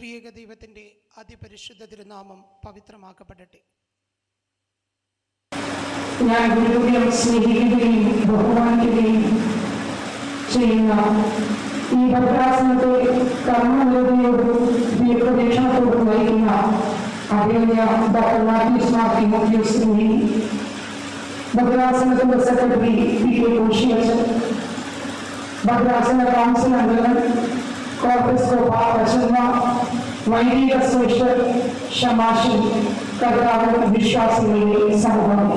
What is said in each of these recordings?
ത്രിയേക ദൈവത്തിൻ്റെ അതിപരിശുദ്ധ തിരുനാമം പവിത്രമാക്കപ്പെടട്ടെ. ഞാൻ ഗുരുവിനെ സ്നേഹിക്കുകയും ബഹുമാനിക്കുകയും ചെയ്യുന്ന ഈ ഭദ്രാസനത്തെ കർമ്മനിരതയോടും ദീർഘവീക്ഷണത്തോടും നയിക്കുന്ന അഭിനയ ഡോക്ടർ മാത്യൂസ് മാർ തിമോത്തിയോസിനെ, ഭദ്രാസനത്തിന്റെ സെക്രട്ടറി പി കെ കോശിയച്ചൻ, ഭദ്രാസന കൗൺസിൽ അംഗങ്ങൾ കോർപ്പസ് പ്രസന്ന, വൈദിക ശ്രേഷ്ഠർ, ഷമാശൻ, കർത്താവ് വിശ്വാസികളുടെ സമൂഹം,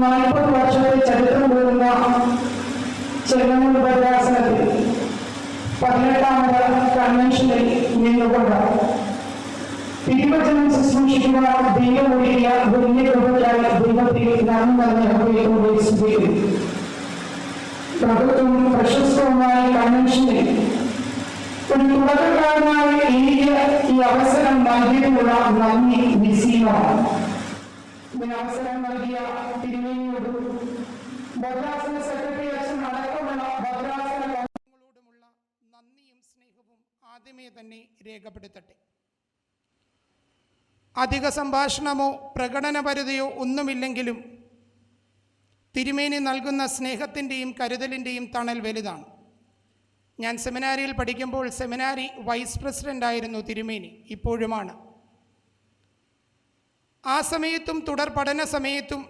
40 വർഷത്തെ ചരിത്രം വരുന്ന ചെങ്ങന്നൂർ ഭദ്രാസനത്തിൽ 18ാമത് കൺവെൻഷനിൽ നിന്നുകൊണ്ട് തിരുവചനം ശുശ്രൂഷിക്കുന്ന ദൈവമൊഴിയ വലിയ കൃപയ്ക്കായി ദൈവത്തെ നന്ദി നിറഞ്ഞ സ്വീകരിക്കും. പ്രഭുത്വവും പ്രശസ്തവുമായ കൺവെൻഷനിൽ ഒരു തുടക്കക്കാരനായ എനിക്ക് ഈ അവസരം നൽകിയതിനുള്ള നന്ദി നിസ്സീമമാണ്. അവസരം നൽകിയ തിരുമേനിയോടും ഭദ്രാസന സെക്രട്ടറി അച്ഛൻ അടക്കമുള്ള ഭദ്രാസനങ്ങളോടുമുള്ള നന്ദിയും സ്നേഹവും ആദ്യമേ തന്നെ രേഖപ്പെടുത്തട്ടെ. അധിക സംഭാഷണമോ പ്രകടനപരതയോ ഒന്നുമില്ലെങ്കിലും തിരുമേനി നൽകുന്ന സ്നേഹത്തിൻ്റെയും കരുതലിൻ്റെയും തണൽ വലുതാണ്. ഞാൻ സെമിനാരിയിൽ പഠിക്കുമ്പോൾ സെമിനാരി വൈസ് പ്രസിഡൻ്റായിരുന്നു തിരുമേനി, ഇപ്പോഴുമാണ്. ആ സമയത്തും തുടർ പഠന സമയത്തും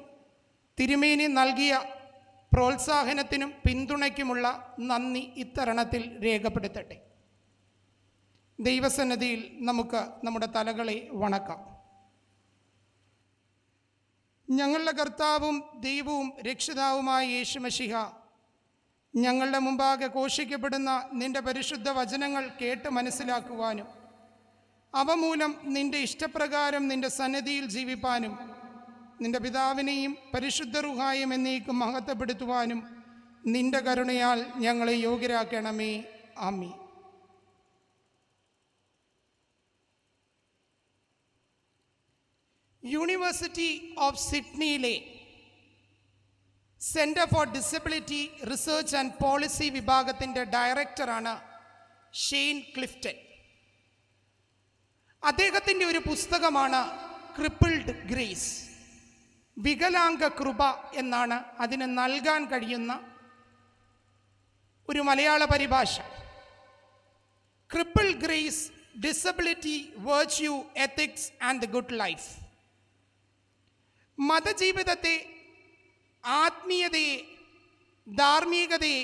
തിരുമേനി നൽകിയ പ്രോത്സാഹനത്തിനും പിന്തുണയ്ക്കുമുള്ള നന്ദി ഇത്തരണത്തിൽ രേഖപ്പെടുത്തട്ടെ. ദൈവസന്നിധിയിൽ നമുക്ക് നമ്മുടെ തലകളെ വണക്കാം. ഞങ്ങളുടെ കർത്താവും ദൈവവും രക്ഷിതാവുമായ യേശു മശിഹ, ഞങ്ങളുടെ മുമ്പാകെ ഘോഷിക്കപ്പെടുന്ന നിൻ്റെ പരിശുദ്ധ വചനങ്ങൾ കേട്ട് മനസ്സിലാക്കുവാനും അവ മൂലം നിൻ്റെ ഇഷ്ടപ്രകാരം നിൻ്റെ സന്നിധിയിൽ ജീവിപ്പാനും നിൻ്റെ പിതാവിനെയും പരിശുദ്ധ റൂഹായും എന്നേക്കും മഹത്വപ്പെടുത്തുവാനും നിൻ്റെ കരുണയാൽ ഞങ്ങളെ യോഗ്യരാക്കണമേ. ആമീൻ. യൂണിവേഴ്സിറ്റി ഓഫ് സിഡ്നിയിലെ centre for disability research and policy വിഭാഗത്തിൻ്റെ ഡയറക്ടറാണ് ഷെയ്ൻ ക്ലിഫ്റ്റൺ. അദ്ദേഹത്തിൻ്റെ ഒരു പുസ്തകമാണ് ക്രിപ്പിൾഡ് ഗ്രേസ്, വികലാംഗ കൃപ എന്നാണ് അതിന് നൽകാൻ കഴിയുന്ന ഒരു മലയാള പരിഭാഷ. Crippled grace, disability, virtue, ethics and the good life. മതജീവിതത്തെ, ആത്മീയതയെ, ധാർമ്മികതയെ,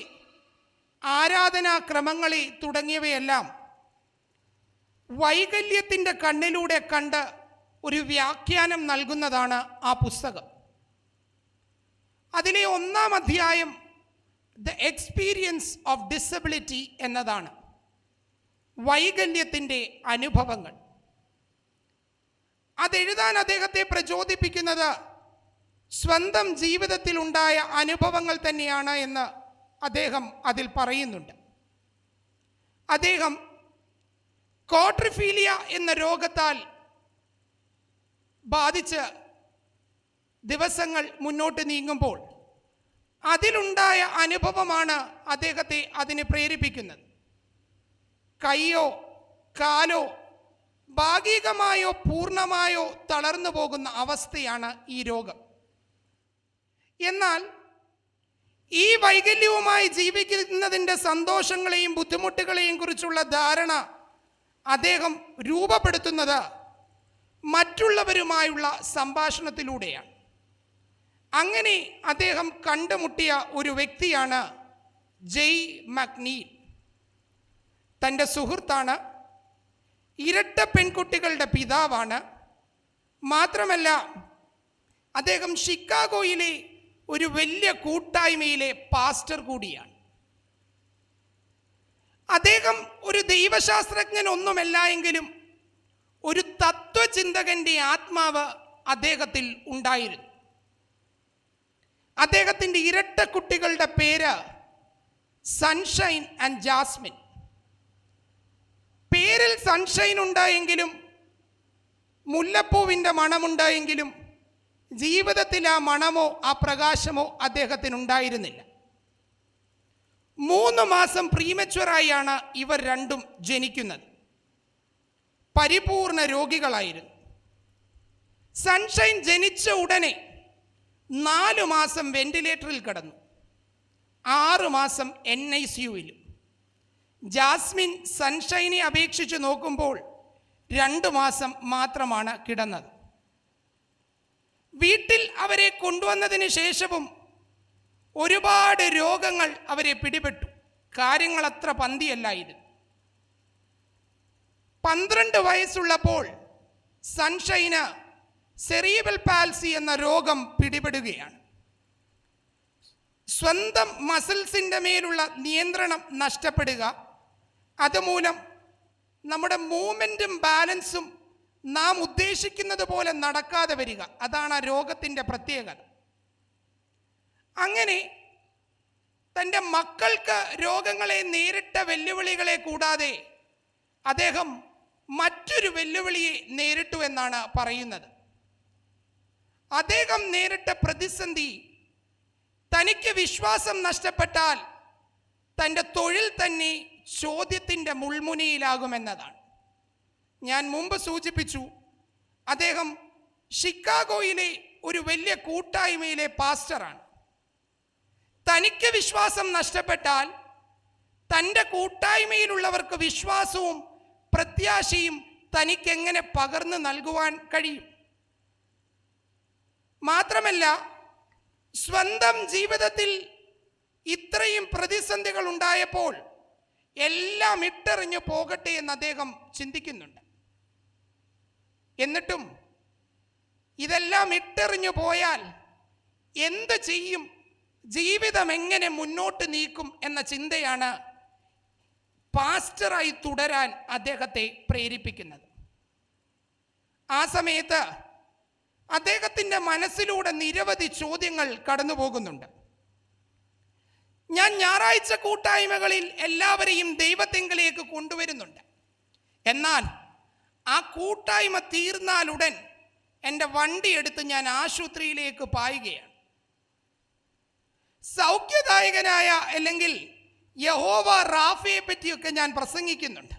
ആരാധനാക്രമങ്ങളെ തുടങ്ങിയവയെല്ലാം വൈകല്യത്തിൻ്റെ കണ്ണിലൂടെ കണ്ട് ഒരു വ്യാഖ്യാനം നൽകുന്നതാണ് ആ പുസ്തകം. അതിലെ 1-ാം അധ്യായം ദ എക്സ്പീരിയൻസ് ഓഫ് ഡിസബിലിറ്റി എന്നതാണ്. വൈകല്യത്തിൻ്റെ അനുഭവങ്ങൾ. അതെഴുതാൻ അദ്ദേഹത്തെ പ്രചോദിപ്പിക്കുന്നത് സ്വന്തം ജീവിതത്തിലുണ്ടായ അനുഭവങ്ങൾ തന്നെയാണ് എന്ന് അദ്ദേഹം അതിൽ പറയുന്നുണ്ട്. അദ്ദേഹം ക്വാഡ്രിഫീലിയ എന്ന രോഗത്താൽ ബാധിച്ച് ദിവസങ്ങൾ മുന്നോട്ട് നീങ്ങുമ്പോൾ അതിലുണ്ടായ അനുഭവമാണ് അദ്ദേഹത്തെ അതിന് പ്രേരിപ്പിക്കുന്നത്. കൈയോ കാലോ ഭാഗികമായോ പൂർണ്ണമായോ തളർന്നു പോകുന്ന അവസ്ഥയാണ് ഈ രോഗം. എന്നാൽ ഈ വൈകല്യവുമായി ജീവിക്കുന്നതിൻ്റെ സന്തോഷങ്ങളെയും ബുദ്ധിമുട്ടുകളെയും കുറിച്ചുള്ള ധാരണ അദ്ദേഹം രൂപപ്പെടുത്തുന്നത് മറ്റുള്ളവരുമായുള്ള സംഭാഷണത്തിലൂടെയാണ്. അങ്ങനെ അദ്ദേഹം കണ്ടുമുട്ടിയ ഒരു വ്യക്തിയാണ് ജെയ് മക്നീൽ. തൻ്റെ സുഹൃത്താണ്, ഇരട്ട പെൺകുട്ടികളുടെ പിതാവാണ്. മാത്രമല്ല അദ്ദേഹം ഷിക്കാഗോയിലെ ഒരു വലിയ കൂട്ടായ്മയിലെ പാസ്റ്റർ കൂടിയാണ്. അദ്ദേഹം ഒരു ദൈവശാസ്ത്രജ്ഞൻ ഒന്നുമല്ല എങ്കിലും ഒരു തത്വചിന്തകൻ്റെ ആത്മാവ് അദ്ദേഹത്തിൽ ഉണ്ടായിരുന്നു. അദ്ദേഹത്തിൻ്റെ ഇരട്ട കുട്ടികളുടെ പേര് സൺഷൈൻ ആൻഡ് ജാസ്മിൻ. പേരിൽ സൺഷൈൻ ഉണ്ടായെങ്കിലും മുല്ലപ്പൂവിൻ്റെ മണമുണ്ടായെങ്കിലും ജീവിതത്തിൽ ആ മണമോ ആ പ്രകാശമോ അദ്ദേഹത്തിനുണ്ടായിരുന്നില്ല. 3 മാസം പ്രീമച്വറായാണ് ഇവർ രണ്ടും ജനിക്കുന്നത്. പരിപൂർണ രോഗികളായിരുന്നു. സൺഷൈൻ ജനിച്ച ഉടനെ 4 മാസം വെന്റിലേറ്ററിൽ കിടന്നു, 6 മാസം NICUവിലും. ജാസ്മിൻ സൺഷൈനെ അപേക്ഷിച്ച് നോക്കുമ്പോൾ 2 മാസം മാത്രമാണ് കിടന്നത്. വീട്ടിൽ അവരെ കൊണ്ടുവന്നതിന് ശേഷവും ഒരുപാട് രോഗങ്ങൾ അവരെ പിടിപെട്ടു. കാര്യങ്ങൾ അത്ര പന്തിയല്ലായിരുന്നു. 12 വയസ്സുള്ളപ്പോൾ സൺഷൈന് സെറിബ്രൽ പാൽസി എന്ന രോഗം പിടിപെടുകയാണ്. സ്വന്തം മസിൽസിൻ്റെ മേലുള്ള നിയന്ത്രണം നഷ്ടപ്പെടുക, അതുമൂലം നമ്മുടെ മൂവ്മെൻറ്റും ബാലൻസും നാം ഉദ്ദേശിക്കുന്നത് പോലെ നടക്കാതെ വരിക, അതാണ് ആ രോഗത്തിൻ്റെ പ്രത്യേകത. അങ്ങനെ തൻ്റെ മക്കൾക്ക് രോഗങ്ങളെ നേരിട്ട വെല്ലുവിളികളെ കൂടാതെ അദ്ദേഹം മറ്റൊരു വെല്ലുവിളിയെ നേരിട്ടു എന്നാണ് പറയുന്നത്. അദ്ദേഹം നേരിട്ട പ്രതിസന്ധി തനിക്ക് വിശ്വാസം നഷ്ടപ്പെട്ടാൽ തൻ്റെ തൊഴിൽ തന്നെ ചോദ്യത്തിൻ്റെ മുൾമുനയിലാകുമെന്നതാണ്. ഞാൻ മുമ്പ് സൂചിപ്പിച്ചു, അദ്ദേഹം ഷിക്കാഗോയിലെ ഒരു വലിയ കൂട്ടായ്മയിലെ പാസ്റ്ററാണ്. തനിക്ക് വിശ്വാസം നഷ്ടപ്പെട്ടാൽ തൻ്റെ കൂട്ടായ്മയിലുള്ളവർക്ക് വിശ്വാസവും പ്രത്യാശയും തനിക്കെങ്ങനെ പകർന്നു നൽകുവാൻ കഴിയും? മാത്രമല്ല, സ്വന്തം ജീവിതത്തിൽ ഇത്രയും പ്രതിസന്ധികൾ ഉണ്ടായപ്പോൾ എല്ലാം ഇട്ടെറിഞ്ഞു പോകട്ടെ എന്ന് അദ്ദേഹം ചിന്തിക്കുന്നുണ്ട്. എന്നിട്ടും ഇതെല്ലാം ഇട്ടെറിഞ്ഞു പോയാൽ എന്ത് ചെയ്യും, ജീവിതം എങ്ങനെ മുന്നോട്ട് നീക്കും എന്ന ചിന്തയാണ് പാസ്റ്ററായി തുടരാൻ അദ്ദേഹത്തെ പ്രേരിപ്പിക്കുന്നത്. ആ സമയത്ത് അദ്ദേഹത്തിൻ്റെ മനസ്സിലൂടെ നിരവധി ചോദ്യങ്ങൾ കടന്നു പോകുന്നുണ്ട്. ഞാൻ ഞായറാഴ്ച കൂട്ടായ്മകളിൽ എല്ലാവരെയും ദൈവത്തെങ്കിലേക്ക് കൊണ്ടുവരുന്നുണ്ട്. എന്നാൽ ആ കൂട്ടായ്മ തീർന്നാലുടൻ എൻ്റെ വണ്ടി എടുത്ത് ഞാൻ ആശുപത്രിയിലേക്ക് പായുകയാണ്. സൗഖ്യദായകനായ അല്ലെങ്കിൽ യഹോവ റാഫയെ പറ്റിയൊക്കെ ഞാൻ പ്രസംഗിക്കുന്നുണ്ട്.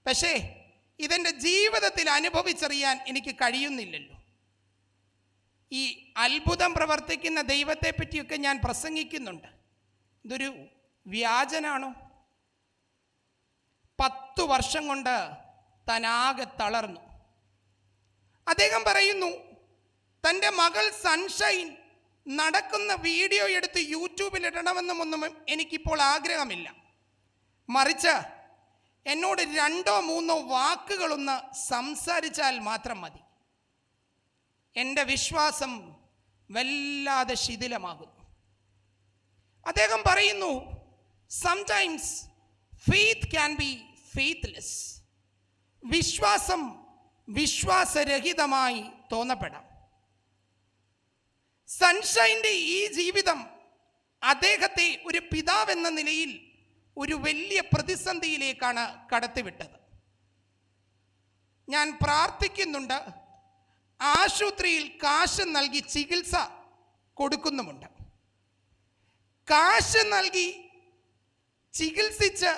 പക്ഷേ ഇതെൻ്റെ ജീവിതത്തിൽ അനുഭവിച്ചറിയാൻ എനിക്ക് കഴിയുന്നില്ലല്ലോ. ഈ അത്ഭുതം പ്രവർത്തിക്കുന്ന ദൈവത്തെ പറ്റിയൊക്കെ ഞാൻ പ്രസംഗിക്കുന്നുണ്ട്. ഇതൊരു വ്യാജനാണോ? 10 വർഷം കൊണ്ട് താനാകെ തളർന്നു. അദ്ദേഹം പറയുന്നു, തൻ്റെ മകൾ സൺഷൈൻ നടക്കുന്ന വീഡിയോ എടുത്ത് യൂട്യൂബിൽ ഇടണമെന്നുമൊന്നും എനിക്കിപ്പോൾ ആഗ്രഹമില്ല. മറിച്ച് എന്നോട് 2-3 വാക്കുകളൊന്ന് സംസാരിച്ചാൽ മാത്രം മതി. എൻ്റെ വിശ്വാസം വല്ലാതെ ശിഥിലമാകുന്നു. അദ്ദേഹം പറയുന്നു, sometimes faith can be faithless. വിശ്വാസം വിശ്വാസരഹിതമായി തോന്നപ്പെടാം. സൺഷൈൻ്റെ ഈ ജീവിതം അദ്ദേഹത്തെ ഒരു പിതാവെന്ന നിലയിൽ ഒരു വലിയ പ്രതിസന്ധിയിലേക്കാണ് കടത്തിവിട്ടത്. ഞാൻ പ്രാർത്ഥിക്കുന്നുണ്ട്, ആശുപത്രിയിൽ കാശ് നൽകി ചികിത്സ കൊടുക്കുന്നുമുണ്ട്. കാശ് നൽകി ചികിത്സിച്ച്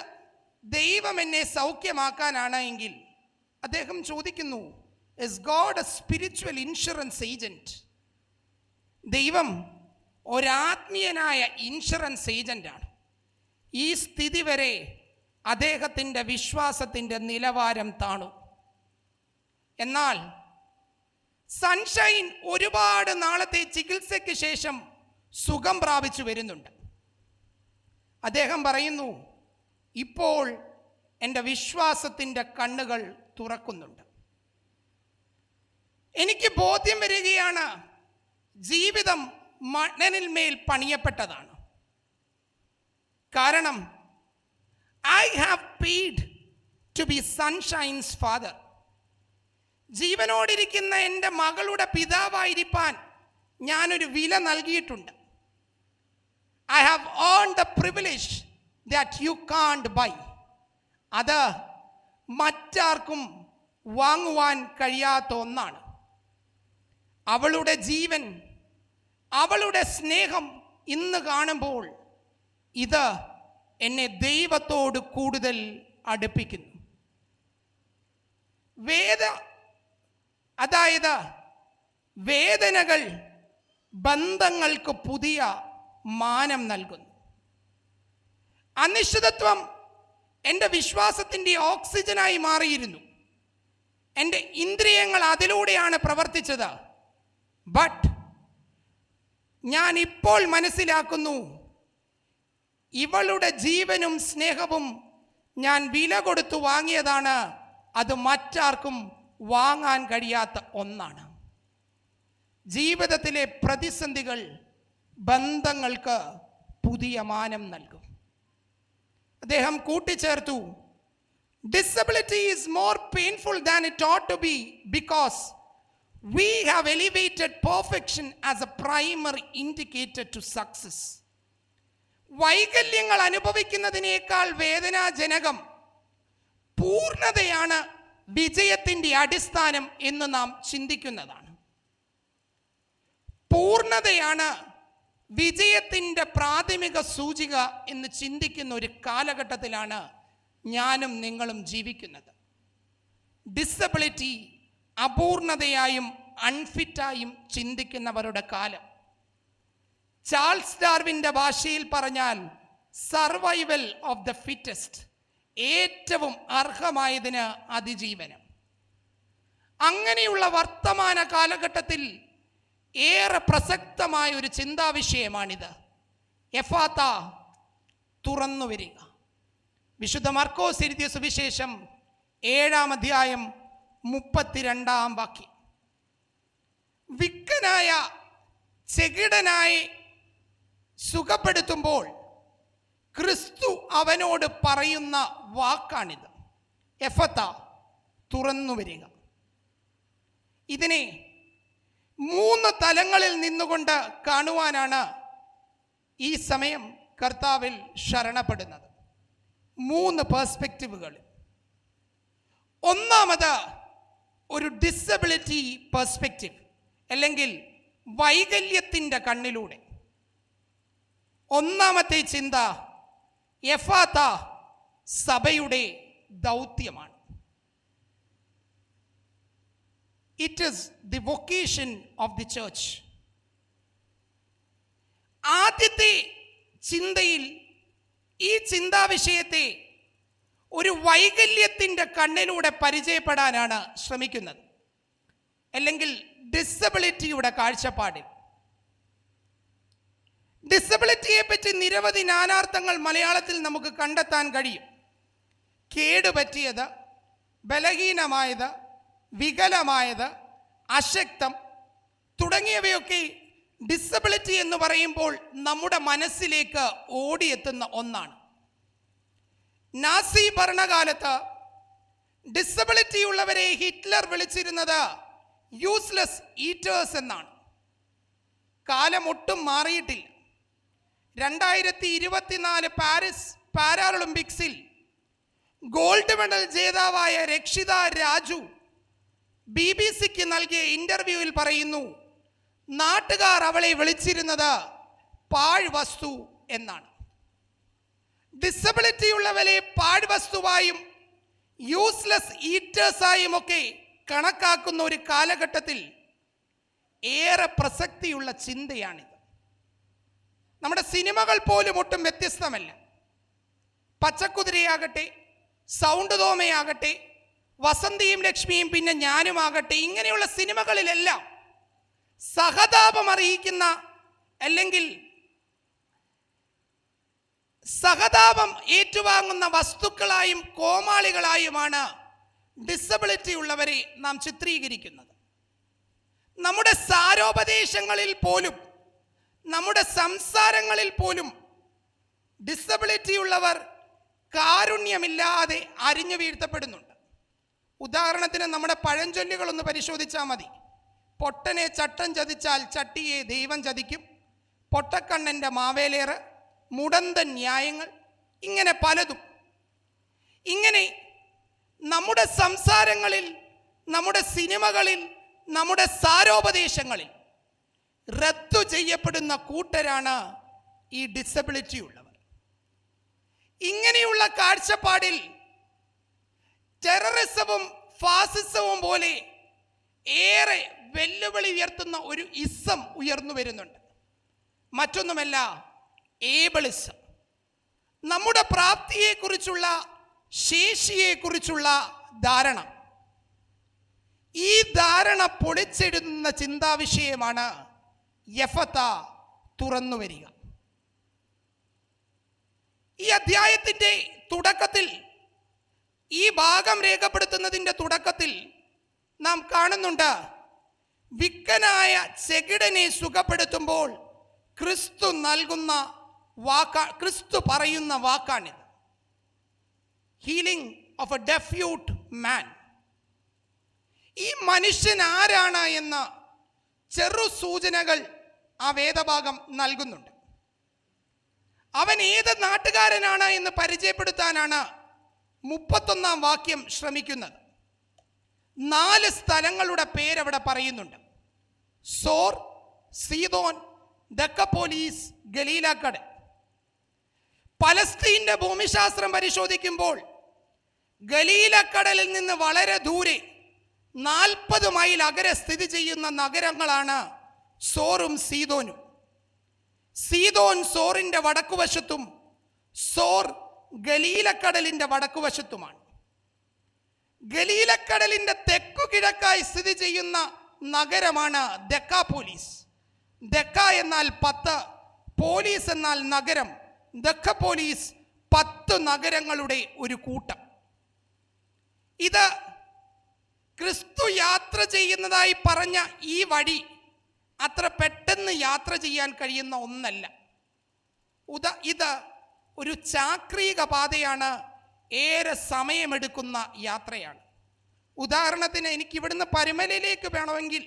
ദൈവം എന്നെ സൗഖ്യമാക്കാനാണ് എങ്കിൽ അദ്ദേഹം ചോദിക്കുന്നു, is God A spiritual insurance agent? ദൈവം ഒരാത്മീയനായ ഇൻഷുറൻസ് ഏജന്റാണ്. ഈ സ്ഥിതി വരെ അദ്ദേഹത്തിൻ്റെ വിശ്വാസത്തിൻ്റെ നിലവാരം താണു. എന്നാൽ സൺഷൈൻ ഒരുപാട് നാളത്തെ ചികിത്സയ്ക്ക് ശേഷം സുഖം പ്രാപിച്ചു വരുന്നുണ്ട്. അദ്ദേഹം പറയുന്നു, ഇപ്പോൾ എൻ്റെ വിശ്വാസത്തിൻ്റെ കണ്ണുകൾ തുറക്കുന്നുണ്ട്. എനിക്ക് ബോധ്യം വരികയാണ്, ജീവിതം മണലിൽ മേൽ പണിയപ്പെട്ടതാണ്. കാരണം I have paid to be Sunshine's father. ജീവനോടിരിക്കുന്ന എൻ്റെ മകളുടെ പിതാവായിരിക്കാൻ ഞാനൊരു വില നൽകിയിട്ടുണ്ട്. I have earned the privilege that you can't buy. അത് മറ്റാർക്കും വാങ്ങുവാൻ കഴിയാത്ത ഒന്നാണ്. അവളുടെ ജീവൻ, അവളുടെ സ്നേഹം ഇന്ന് കാണുമ്പോൾ ഇത് എന്നെ ദൈവത്തോട് കൂടുതൽ അടുപ്പിക്കുന്നു. അതായത് വേദനകൾ ബന്ധങ്ങൾക്ക് പുതിയ മാനം നൽകുന്നു. അനിശ്ചിതത്വം എൻ്റെ വിശ്വാസത്തിൻ്റെ ഓക്സിജനായി മാറിയിരുന്നു. എൻ്റെ ഇന്ദ്രിയങ്ങൾ അതിലൂടെയാണ് പ്രവർത്തിച്ചത്. ബട്ട് ഞാൻ ഇപ്പോൾ മനസ്സിലാക്കുന്നു, ഇവളുടെ ജീവനും സ്നേഹവും ഞാൻ വില കൊടുത്തു വാങ്ങിയതാണ്. അത് മറ്റാർക്കും വാങ്ങാൻ കഴിയാത്ത ഒന്നാണ്. ജീവിതത്തിലെ പ്രതിസന്ധികൾ ബന്ധങ്ങൾക്ക് പുതിയ മാനം നൽകും. അദ്ദേഹം കൂട്ടിച്ചേർത്തു, disability is more painful than it ought to be because we have elevated perfection as a primary indicator to success. വൈകല്യങ്ങൾ അനുഭവിക്കുന്നതിനേക്കാൾ വേദനാജനകം പൂർണ്ണതയാണ് വിജയത്തിൻ്റെ അടിസ്ഥാനം എന്ന് നാം ചിന്തിക്കുന്നതാണ്. പൂർണ്ണതയാണ് വിജയത്തിൻ്റെ പ്രാഥമിക സൂചിക എന്ന് ചിന്തിക്കുന്ന ഒരു കാലഘട്ടത്തിലാണ് ഞാനും നിങ്ങളും ജീവിക്കുന്നത്. ഡിസബിലിറ്റി അപൂർണതയായും അൺഫിറ്റായും ചിന്തിക്കുന്നവരുടെ കാലം. ചാൾസ് ഡാർവിൻ്റെ ഭാഷയിൽ പറഞ്ഞാൽ സർവൈവൽ ഓഫ് ദ ഫിറ്റസ്റ്റ്, ഏറ്റവും അർഹമായതിന് അതിജീവനം. അങ്ങനെയുള്ള വർത്തമാന കാലഘട്ടത്തിൽ ഏറെ പ്രസക്തമായ ഒരു ചിന്താവിഷയമാണിത്. എഫാത്ത, തുറന്നു വരിക. വിശുദ്ധ മർക്കോസ് എഴുതിയ സുവിശേഷം 7-ാം അധ്യായം 32-ാം വാക്യം. വിക്കനായ ചെകിടനായി സുഖപ്പെടുത്തുമ്പോൾ ക്രിസ്തു അവനോട് പറയുന്ന വാക്കാണിത്. എഫത്ത, തുറന്നു വരിക. ഇതിനെ 3 തലങ്ങളിൽ നിന്നുകൊണ്ട് കാണുവാനാണ് ഈ സമയം കർത്താവിൽ ശരണപ്പെടുന്നത്. 3 പേഴ്സ്പെക്റ്റീവുകൾ. ഒന്നാമത് ഒരു ഡിസബിലിറ്റി പേഴ്സ്പെക്റ്റീവ്, അല്ലെങ്കിൽ വൈകല്യത്തിൻ്റെ കണ്ണിലൂടെ. ഒന്നാമത്തെ ചിന്ത, എഫാത്ത സഭയുടെ ദൗത്യമാണ്. It is the vocation of the church. ആദ്യത്തെ ചിന്തയിൽ ഈ ചിന്താവിഷയത്തെ ഒരു വൈകല്യത്തിൻ്റെ കണ്ണിലൂടെ പരിചയപ്പെടാനാണ് ശ്രമിക്കുന്നത്, അല്ലെങ്കിൽ ഡിസബിലിറ്റിയുടെ കാഴ്ചപ്പാടിൽ. ഡിസബിലിറ്റിയെ പറ്റി നിരവധി നാനാർത്ഥങ്ങൾ മലയാളത്തിൽ നമുക്ക് കണ്ടെത്താൻ കഴിയും. കേടുപറ്റിയത്, ബലഹീനമായത്, വികലമായത്, അശക്തം തുടങ്ങിയവയൊക്കെ ഡിസബിലിറ്റി എന്ന് പറയുമ്പോൾ നമ്മുടെ മനസ്സിലേക്ക് ഓടിയെത്തുന്ന ഒന്നാണ്. നാസി ഭരണകാലത്ത് ഡിസബിലിറ്റി ഉള്ളവരെ ഹിറ്റ്ലർ വിളിച്ചിരുന്നത് യൂസ്ലെസ് ഈറ്റേഴ്സ് എന്നാണ്. കാലം ഒട്ടും മാറിയിട്ടില്ല. 2024 പാരീസ് പാരാഒളിമ്പിക്സിൽ ഗോൾഡ് മെഡൽ ജേതാവായ രക്ഷിത രാജു BBC-ക്ക് നൽകിയ ഇന്റർവ്യൂവിൽ പറയുന്നു, നാട്ടുകാർ അവളെ വിളിച്ചിരുന്നത് പാഴ്വസ്തു എന്നാണ്. ഡിസബിലിറ്റി ഉള്ളവരെ പാഴ്വസ്തുവായും യൂസ്ലെസ് ഈറ്റേഴ്സായും ഒക്കെ കണക്കാക്കുന്ന ഒരു കാലഘട്ടത്തിൽ ഏറെ പ്രസക്തിയുള്ള ചിന്തയാണിത്. നമ്മുടെ സിനിമകൾ പോലും ഒട്ടും വ്യത്യസ്തമല്ല. പച്ചക്കുതിരയാകട്ടെ, സൗണ്ട് തോമയാകട്ടെ, വസന്തിയും ലക്ഷ്മിയും പിന്നെ ഞാനുമാകട്ടെ, ഇങ്ങനെയുള്ള സിനിമകളിലെല്ലാം സഹതാപം അറിയിക്കുന്ന, അല്ലെങ്കിൽ സഹതാപം ഏറ്റുവാങ്ങുന്ന വസ്തുക്കളായും കോമാളികളായുമാണ് ഡിസബിലിറ്റി ഉള്ളവരെ നാം ചിത്രീകരിക്കുന്നത്. നമ്മുടെ സാരോപദേശങ്ങളിൽ പോലും, നമ്മുടെ സംസാരങ്ങളിൽ പോലും ഡിസബിലിറ്റി ഉള്ളവർ കാരുണ്യമില്ലാതെ അരിഞ്ഞു വീഴ്ത്തപ്പെടുന്നുണ്ട്. ഉദാഹരണത്തിന് നമ്മുടെ പഴഞ്ചൊല്ലുകളൊന്ന് പരിശോധിച്ചാൽ മതി. പൊട്ടനെ ചട്ടം ചതിച്ചാൽ ചട്ടിയെ ദൈവം ചതിക്കും, പൊട്ടക്കണ്ണൻ്റെ മാവേലേറ്, മുടന്തൻ ന്യായങ്ങൾ, ഇങ്ങനെ പലതും. ഇങ്ങനെ നമ്മുടെ സംസാരങ്ങളിൽ, നമ്മുടെ സിനിമകളിൽ, നമ്മുടെ സാരോപദേശങ്ങളിൽ റദ്ദു ചെയ്യപ്പെടുന്ന കൂട്ടരാണ് ഈ ഡിസബിലിറ്റി ഉള്ളവർ. ഇങ്ങനെയുള്ള കാഴ്ചപ്പാടിൽ ടെററിസവും ഫാസിസവും പോലെ ഏറെ വെല്ലുവിളി ഉയർത്തുന്ന ഒരു ഇസം ഉയർന്നു വരുന്നുണ്ട്. മറ്റൊന്നുമല്ല, ഏബിളിസം. നമ്മുടെ പ്രാപ്തിയെക്കുറിച്ചുള്ള, ശേഷിയെക്കുറിച്ചുള്ള ധാരണ. ഈ ധാരണ പൊളിച്ചെടുക്കുന്ന ചിന്താവിഷയമാണ് യെഫത്ത തുറന്നു വരിക. ഈ അധ്യായത്തിൻ്റെ തുടക്കത്തിൽ, ഈ ഭാഗം രേഖപ്പെടുത്തുന്നതിൻ്റെ തുടക്കത്തിൽ നാം കാണുന്നുണ്ട്, വിക്കനായ ചെകിടനെ സുഖപ്പെടുത്തുമ്പോൾ ക്രിസ്തു നൽകുന്ന ക്രിസ്തു പറയുന്ന വാക്കാണിത്. ഹീലിംഗ് ഓഫ് എ ഡെഫ്യൂട്ട് മാൻ. ഈ മനുഷ്യൻ ആരാണ് എന്ന് ചെറു സൂചനകൾ ആ വേദഭാഗം നൽകുന്നുണ്ട്. അവൻ ഏത് നാട്ടുകാരനാണ് എന്ന് പരിചയപ്പെടുത്താനാണ് 31-ാം വാക്യം ശ്രമിക്കുന്നത്. 4 സ്ഥലങ്ങളുടെ പേരവിടെ പറയുന്നുണ്ട്: സോർ, സീദോൻ, ദക്കപ്പോലീസ്, ഗലീലക്കടൽ. പലസ്തീന്റെ ഭൂമിശാസ്ത്രം പരിശോധിക്കുമ്പോൾ ഗലീലക്കടലിൽ നിന്ന് വളരെ ദൂരെ 40 മൈൽ അകലെ സ്ഥിതി ചെയ്യുന്ന നഗരങ്ങളാണ് സോറും സീദോനും. സീദോൻ സോറിന്റെ വടക്കുവശത്തും സോർ ഗലീലക്കടലിന്റെ വടക്കുവശത്തുമാണ്. ഗലീലക്കടലിന്റെ തെക്കു കിഴക്കായി സ്ഥിതി ചെയ്യുന്ന നഗരമാണ് ദക്കാപോലീസ്. ദക്ക എന്നാൽ 10, പോലീസ് എന്നാൽ നഗരം. ദക്കപ്പോലീസ് 10 നഗരങ്ങളുടെ ഒരു കൂട്ടം. ഇത് ക്രിസ്തു യാത്ര ചെയ്യുന്നതായി പറഞ്ഞ ഈ വഴി അത്ര പെട്ടെന്ന് യാത്ര ചെയ്യാൻ കഴിയുന്ന ഒന്നല്ല. ഇത് ഒരു ചാക്രിക പാതയാണ്, ഏറെ സമയമെടുക്കുന്ന യാത്രയാണ്. ഉദാഹരണത്തിന്, എനിക്ക് ഇവിടുന്ന് പരുമലയിലേക്ക് വേണമെങ്കിൽ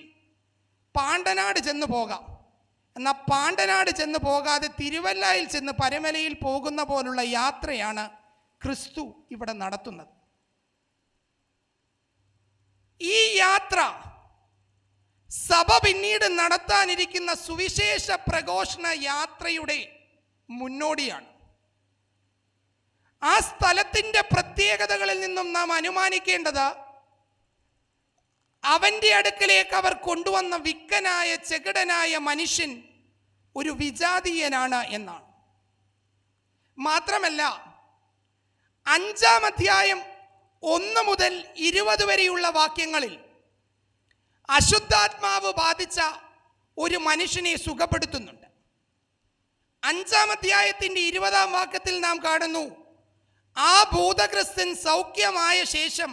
പാണ്ടനാട് ചെന്ന് പോകാം. എന്നാൽ പാണ്ടനാട് ചെന്ന് പോകാതെ തിരുവല്ലയിൽ ചെന്ന് പരുമലയിൽ പോകുന്ന പോലുള്ള യാത്രയാണ് ക്രിസ്തു ഇവിടെ നടത്തുന്നത്. ഈ യാത്ര സഭ പിന്നീട് നടത്താനിരിക്കുന്ന സുവിശേഷ പ്രഘോഷണ യാത്രയുടെ മുന്നോടിയാണ്. ആ സ്ഥലത്തിൻ്റെ പ്രത്യേകതകളിൽ നിന്നും നാം അനുമാനിക്കേണ്ടത്, അവൻ്റെ അടുക്കലേക്ക് അവർ കൊണ്ടുവന്ന വിക്കനായ ചെകിടനായ മനുഷ്യൻ ഒരു വിജാതീയനാണ് എന്നാണ്. മാത്രമല്ല, 5-ാം അധ്യായം 1 മുതൽ 20 വരെയുള്ള വാക്യങ്ങളിൽ അശുദ്ധാത്മാവ് ബാധിച്ച ഒരു മനുഷ്യനെ സുഖപ്പെടുത്തുന്നുണ്ട്. 5-ാം അധ്യായത്തിൻ്റെ 20-ാം വാക്യത്തിൽ നാം കാണുന്നു, ആ ഭൂതഗ്രസ്തൻ സൗഖ്യമായ ശേഷം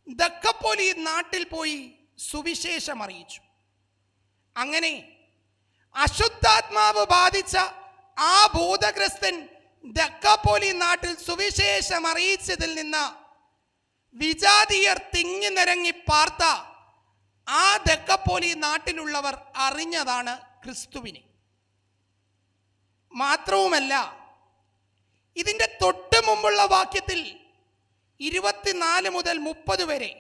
ദക്കപ്പോലി നാട്ടിൽ പോയി സുവിശേഷം അറിയിച്ചു. അങ്ങനെ അശുദ്ധാത്മാവ് ബാധിച്ച ആ ഭൂതഗ്രസ്തൻ ദക്കപ്പോലി നാട്ടിൽ സുവിശേഷം അറിയിച്ചതിൽ നിന്ന് വിജാതീയർ തിങ്ങി നിരങ്ങി പാർത്ത ആ ദക്കപ്പോലി നാട്ടിലുള്ളവർ അറിഞ്ഞതാണ് ക്രിസ്തുവിനെ. മാത്രവുമല്ല, ഇതിൻ്റെ തൊട്ട് മുമ്പുള്ള വാക്യത്തിൽ 24 മുതൽ 30 വരെ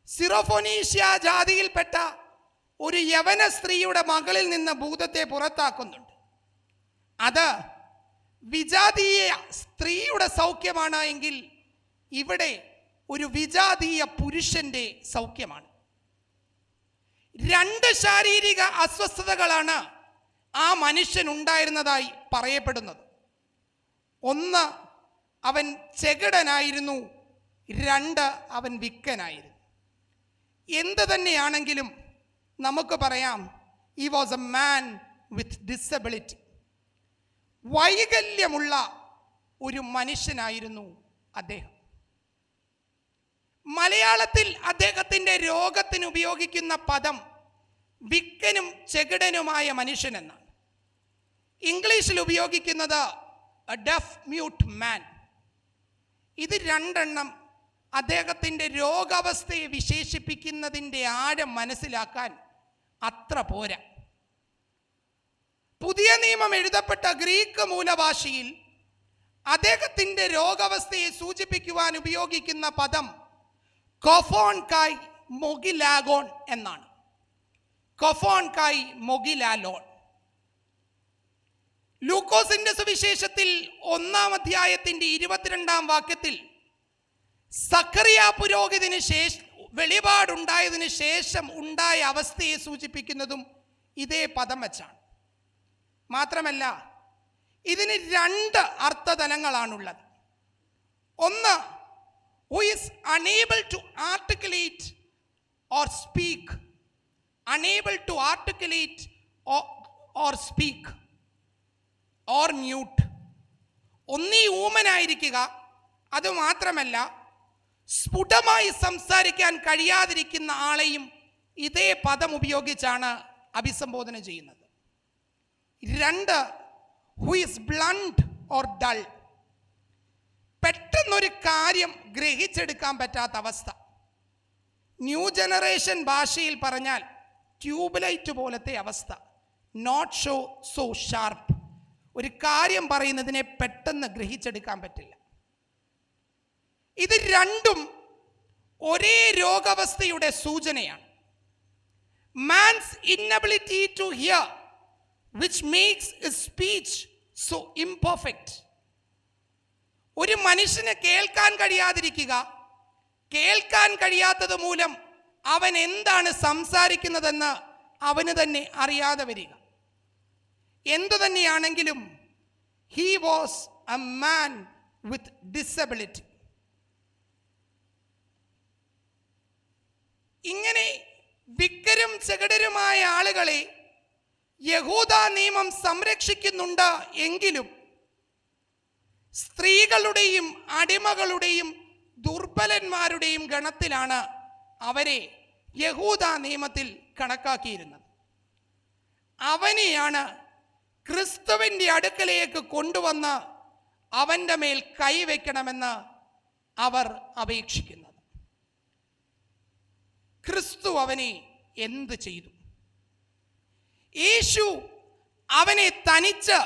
സിറോഫോനീഷ്യ ജാതിയിൽപ്പെട്ട ഒരു യവന സ്ത്രീയുടെ മകളിൽ നിന്ന് ഭൂതത്തെ പുറത്താക്കുന്നുണ്ട്. അത് വിജാതീയ സ്ത്രീയുടെ സൗഖ്യമാണ് എങ്കിൽ ഇവിടെ ഒരു വിജാതീയ പുരുഷന്റെ സൗഖ്യമാണ്. 2 ശാരീരിക അസ്വസ്ഥതകളാണ് ആ മനുഷ്യൻ ഉണ്ടായിരുന്നതായി പറയപ്പെടുന്നത്. 1, അവൻ ചെകിടനായിരുന്നു. 2, അവൻ വിക്കനായിരുന്നു. എന്ത് തന്നെയാണെങ്കിലും നമുക്ക് പറയാം, he was a man with disability. വൈകല്യമുള്ള ഒരു മനുഷ്യനായിരുന്നു അദ്ദേഹം. മലയാളത്തിൽ അദ്ദേഹത്തിൻ്റെ രോഗത്തിന് ഉപയോഗിക്കുന്ന പദം വിക്കനും ചെകിടനുമായ മനുഷ്യൻ എന്നാണ്. ഇംഗ്ലീഷിൽ ഉപയോഗിക്കുന്നത് a deaf mute man. ഇത് 2 അദ്ദേഹത്തിൻ്റെ രോഗാവസ്ഥയെ വിശേഷിപ്പിക്കുന്നതിൻ്റെ ആഴം മനസ്സിലാക്കാൻ അത്ര പോരാ. പുതിയ നിയമം എഴുതപ്പെട്ട ഗ്രീക്ക് മൂലഭാഷയിൽ അദ്ദേഹത്തിൻ്റെ രോഗാവസ്ഥയെ സൂചിപ്പിക്കുവാൻ ഉപയോഗിക്കുന്ന പദം കൊഫോൺ കായ് മൊഗിലാഗോൺ എന്നാണ്. കൊഫോൺ കായ് മൊഗിലാലോൺ. ലൂക്കോസിന്റെ സുവിശേഷത്തിൽ 1-ാം അധ്യായത്തിന്റെ 22-ാം വാക്യത്തിൽ സക്കറിയ പുരോഹിതന് ശേഷം വെളിപാടുണ്ടായതിനു ശേഷം ഉണ്ടായ അവസ്ഥയെ സൂചിപ്പിക്കുന്നതും ഇതേ പദം വച്ചാണ്. മാത്രമല്ല ഇതിന് 2 അർത്ഥതലങ്ങളാണുള്ളത്. ഒന്ന്, who is unable to articulate or speak, unable to articulate or speak or mute. ഒന്നീ ഊമനായിരിക്കുക, അതുമാത്രമല്ല സ്ഫുടമായി സംസാരിക്കാൻ കഴിയാതിരിക്കുന്ന ആളെയും ഇതേ പദം ഉപയോഗിച്ചാണ് അഭിസംബോധന ചെയ്യുന്നത്. 2, who is blunt or dull. പെട്ടെന്നൊരു കാര്യം ഗ്രഹിച്ചെടുക്കാൻ പറ്റാത്ത അവസ്ഥ. ന്യൂ ജനറേഷൻ ഭാഷയിൽ പറഞ്ഞാൽ ട്യൂബ്ലൈറ്റ് പോലത്തെ അവസ്ഥ. Not so sharp. ഒരു കാര്യം പറയുന്നതിനെ പെട്ടെന്ന് ഗ്രഹിച്ചെടുക്കാൻ പറ്റില്ല. ഇത് രണ്ടും ഒരേ രോഗാവസ്ഥയുടെ സൂചനയാണ്. Man's inability to hear which makes his speech so imperfect. ഒരു മനുഷ്യന് കേൾക്കാൻ കഴിയാതിരിക്കുക, കേൾക്കാൻ കഴിയാത്തത് മൂലം അവൻ എന്താണ് സംസാരിക്കുന്നതെന്ന് അവന് തന്നെ അറിയാതെ വരിക. എന്തു തന്നെയാണെങ്കിലും he was a man with disability. ഇങ്ങനെ വിക്കരും ചെകിടരുമായ ആളുകളെ യഹൂദ നിയമം സംരക്ഷിക്കുന്നുണ്ട് എങ്കിലും സ്ത്രീകളുടെയും അടിമകളുടെയും ദുർബലന്മാരുടെയും ഗണത്തിലാണ് അവരെ യഹൂദ നിയമത്തിൽ കണക്കാക്കിയിരുന്നത്. അവനെയാണ് ക്രിസ്തുവിൻ്റെ അടുക്കലേക്ക് കൊണ്ടുവന്ന് അവൻ്റെ മേൽ കൈവയ്ക്കണമെന്ന് അവർ അപേക്ഷിക്കുന്നത്. ക്രിസ്തു അവനെ എന്ത് ചെയ്തു? യേശു അവനെ തനിച്ച്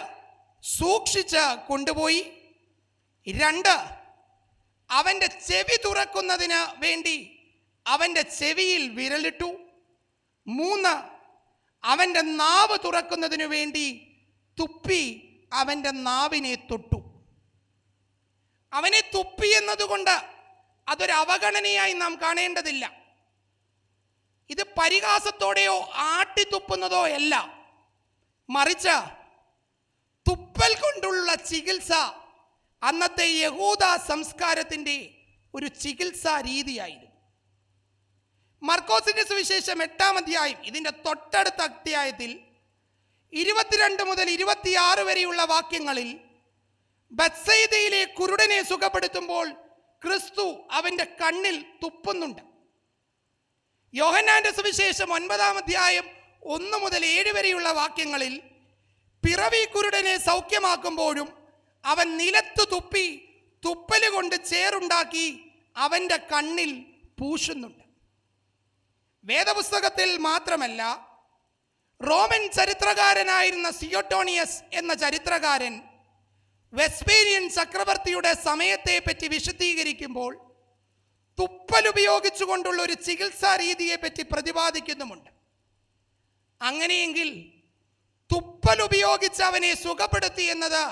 സൂക്ഷിച്ച് കൊണ്ടുപോയി. 2, അവൻ്റെ ചെവി തുറക്കുന്നതിന് വേണ്ടി അവൻ്റെ ചെവിയിൽ വിരലിട്ടു. 3, അവൻ്റെ നാവ് തുറക്കുന്നതിനു വേണ്ടി തുപ്പി അവൻ്റെ നാവിനെ തൊട്ടു. അവനെ തുപ്പി എന്നതുകൊണ്ട് അതൊരു അവഗണനയായി നാം കാണേണ്ടതില്ല. ഇത് പരിഹാസത്തോടെയോ ആട്ടിത്തുപ്പുന്നതോ അല്ല, മറിച്ച് തുപ്പൽ കൊണ്ടുള്ള ചികിത്സ അന്നത്തെ യഹൂദ സംസ്കാരത്തിൻ്റെ ഒരു ചികിത്സാ രീതിയായിരുന്നു. മർക്കോസിന്റെ സുവിശേഷം 8-ാം അധ്യായം ഇതിൻ്റെ തൊട്ടടുത്ത അധ്യായത്തിൽ 22 മുതൽ 26 വരെയുള്ള വാക്യങ്ങളിൽ ബത്സയിദയിലെ കുരുടനെ സുഖപ്പെടുത്തുമ്പോൾ ക്രിസ്തു അവൻ്റെ കണ്ണിൽ തുപ്പുന്നുണ്ട്. യോഹന്നാന്റെ സുവിശേഷം 9-ാം അധ്യായം 1 മുതൽ 7 വരെയുള്ള വാക്യങ്ങളിൽ പിറവി കുരുടനെ സൗഖ്യമാക്കുമ്പോഴും അവൻ നിലത്ത് തുപ്പി തുപ്പല് കൊണ്ട് ചേറുണ്ടാക്കി അവൻ്റെ കണ്ണിൽ പൂശുന്നുണ്ട്. വേദപുസ്തകത്തിൽ മാത്രമല്ല, റോമൻ ചരിത്രകാരനായിരുന്ന സിയോട്ടോണിയസ് എന്ന ചരിത്രകാരൻ വെസ്പേരിയൻ ചക്രവർത്തിയുടെ സമയത്തെ പറ്റി വിശദീകരിക്കുമ്പോൾ തുപ്പൽ ഉപയോഗിച്ചുകൊണ്ടുള്ള ഒരു ചികിത്സാ രീതിയെ പറ്റി പ്രതിപാദിക്കുന്നുമുണ്ട്. അങ്ങനെയെങ്കിൽ തുപ്പൽ ഉപയോഗിച്ച് അവനെ സുഖപ്പെടുത്തി എന്നത്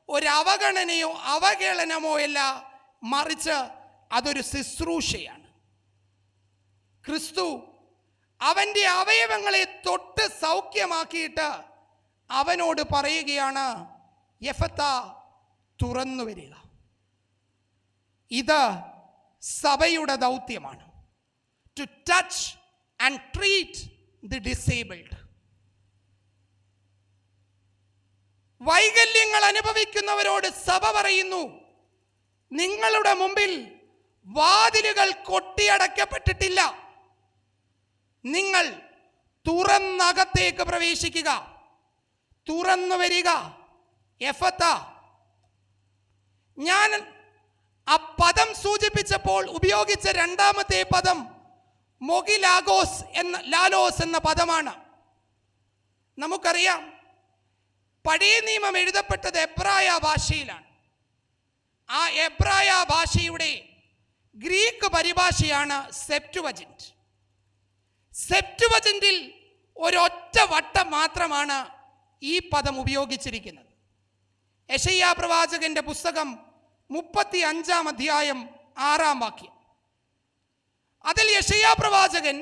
ഒരു അവഗണനയോ അവഹേളനമോ അല്ല, മറിച്ച് അതൊരു ശുശ്രൂഷയാണ്. ക്രിസ്തു അവൻ്റെ അവയവങ്ങളെ തൊട്ട് സൗഖ്യമാക്കിയിട്ട് അവനോട് പറയുകയാണ്, യഫത്ത, തുറന്നു വരിക. ഇത് സഭയുടെ ദൗത്യമാണ്. To touch and treat the disabled. വൈകല്യങ്ങൾ അനുഭവിക്കുന്നവരോട് സഭ പറയുന്നു, നിങ്ങളുടെ മുമ്പിൽ വാതിലുകൾ കൊട്ടിയടക്കപ്പെട്ടിട്ടില്ല. നിങ്ങൾ തുറന്നകത്തേക്ക് പ്രവേശിക്കുക, തുറന്നു വരിക. എഫത്ത. ഞാൻ ആ പദം സൂചിപ്പിച്ചപ്പോൾ ഉപയോഗിച്ച 2-ാമത്തെ പദം ലാലോസ് എന്ന പദമാണ്. നമുക്കറിയാം, പഴയ നിയമം എഴുതപ്പെട്ടത് എബ്രായ ഭാഷയിലാണ്. ആ എബ്രായ ഭാഷയുടെ ഗ്രീക്ക് പരിഭാഷയാണ് സെപ്റ്റുവജന്റ്. സെപ്റ്റുവജന്റിൽ ഒരൊറ്റ വട്ടം മാത്രമാണ് ഈ പദം ഉപയോഗിച്ചിരിക്കുന്നത്. യെശയ്യാ പ്രവാചകന്റെ പുസ്തകം 35-ാം അധ്യായം 6-ാം വാക്യം. അതിൽ യെശയ്യാ പ്രവാചകൻ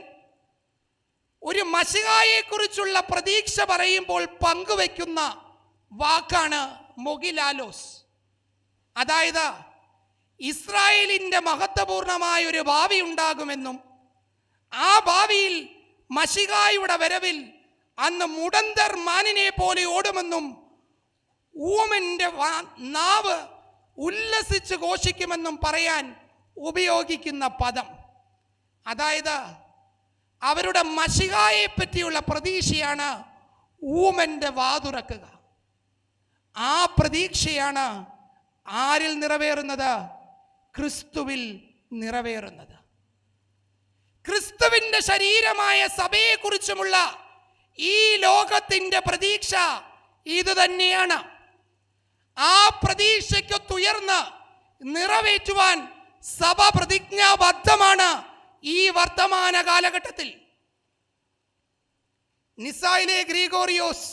ഒരു മശിഹായെക്കുറിച്ചുള്ള പ്രതീക്ഷ പറയുമ്പോൾ പങ്കുവെക്കുന്ന വാക്കാണ് മൊഗിലാലോസ്. അതായത് ഇസ്രായേലിൻ്റെ മഹത്വപൂർണമായ ഒരു ഭാവി ഉണ്ടാകുമെന്നും ആ ഭാവിയിൽ മശിഹായുടെ വരവിൽ അന്ന് മുടന്തർ മാനിനെ പോലെ ഓടുമെന്നും ഊമന്റെ നാവ് ഉല്ലസിച്ച് ഘോഷിക്കുമെന്നും പറയാൻ ഉപയോഗിക്കുന്ന പദം. അതായത് അവരുടെ മശിഹായെ പറ്റിയുള്ള പ്രതീക്ഷയാണ് ഊമന്റെ വാതുറക്കുക. ആ പ്രതീക്ഷയാണ് ആരിൽ നിറവേറുന്നത്? ക്രിസ്തുവിൽ നിറവേറുന്നത്. ക്രിസ്തുവിന്റെ ശരീരമായ സഭയെക്കുറിച്ചുമുള്ള ഈ ലോകത്തിന്റെ പ്രതീക്ഷ ഇതുതന്നെയാണ്. ആ പ്രതീക്ഷയ്ക്കൊത്തുയർന്ന് നിറവേറ്റുവാൻ സഭ പ്രതിജ്ഞാബദ്ധമാണ് ഈ വർത്തമാന കാലഘട്ടത്തിൽ. നിസായിലെ ഗ്രിഗോറിയോസ്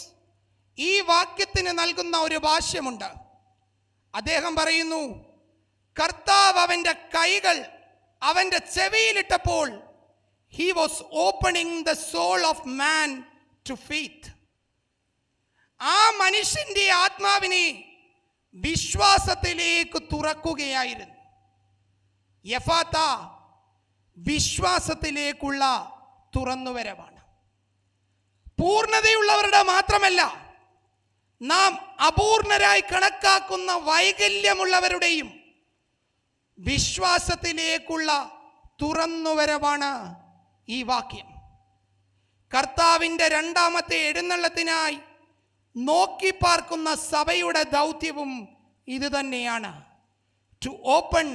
ഈ വാക്യത്തിന് നൽകുന്ന ഒരു ഭാഷ്യമുണ്ട്. അദ്ദേഹം പറയുന്നു, കർത്താവ് അവൻ്റെ കൈകൾ അവൻ്റെ ചെവിയിലിട്ടപ്പോൾ he was opening the soul of man to faith. ആ മനുഷ്യന്റെ ആത്മാവിനെ വിശ്വാസത്തിലേക്ക് തുറക്കുകയായിരുന്നു. യഫാത്ത വിശ്വാസത്തിലേക്കുള്ള തുറന്നുവരവാണ്. പൂർണ്ണതയുള്ളവരുടെ മാത്രമല്ല, നാം അപൂർണരായി കണക്കാക്കുന്ന വൈകല്യമുള്ളവരുടെയും വിശ്വാസത്തിലേക്കുള്ള തുറന്നുവരവാണ് ഈ വാക്യം. കർത്താവിൻ്റെ രണ്ടാമത്തെ എഴുന്നള്ളത്തിനായി നോക്കി പാർക്കുന്ന സഭയുടെ ദൗത്യവും ഇതുതന്നെയാണ്. To open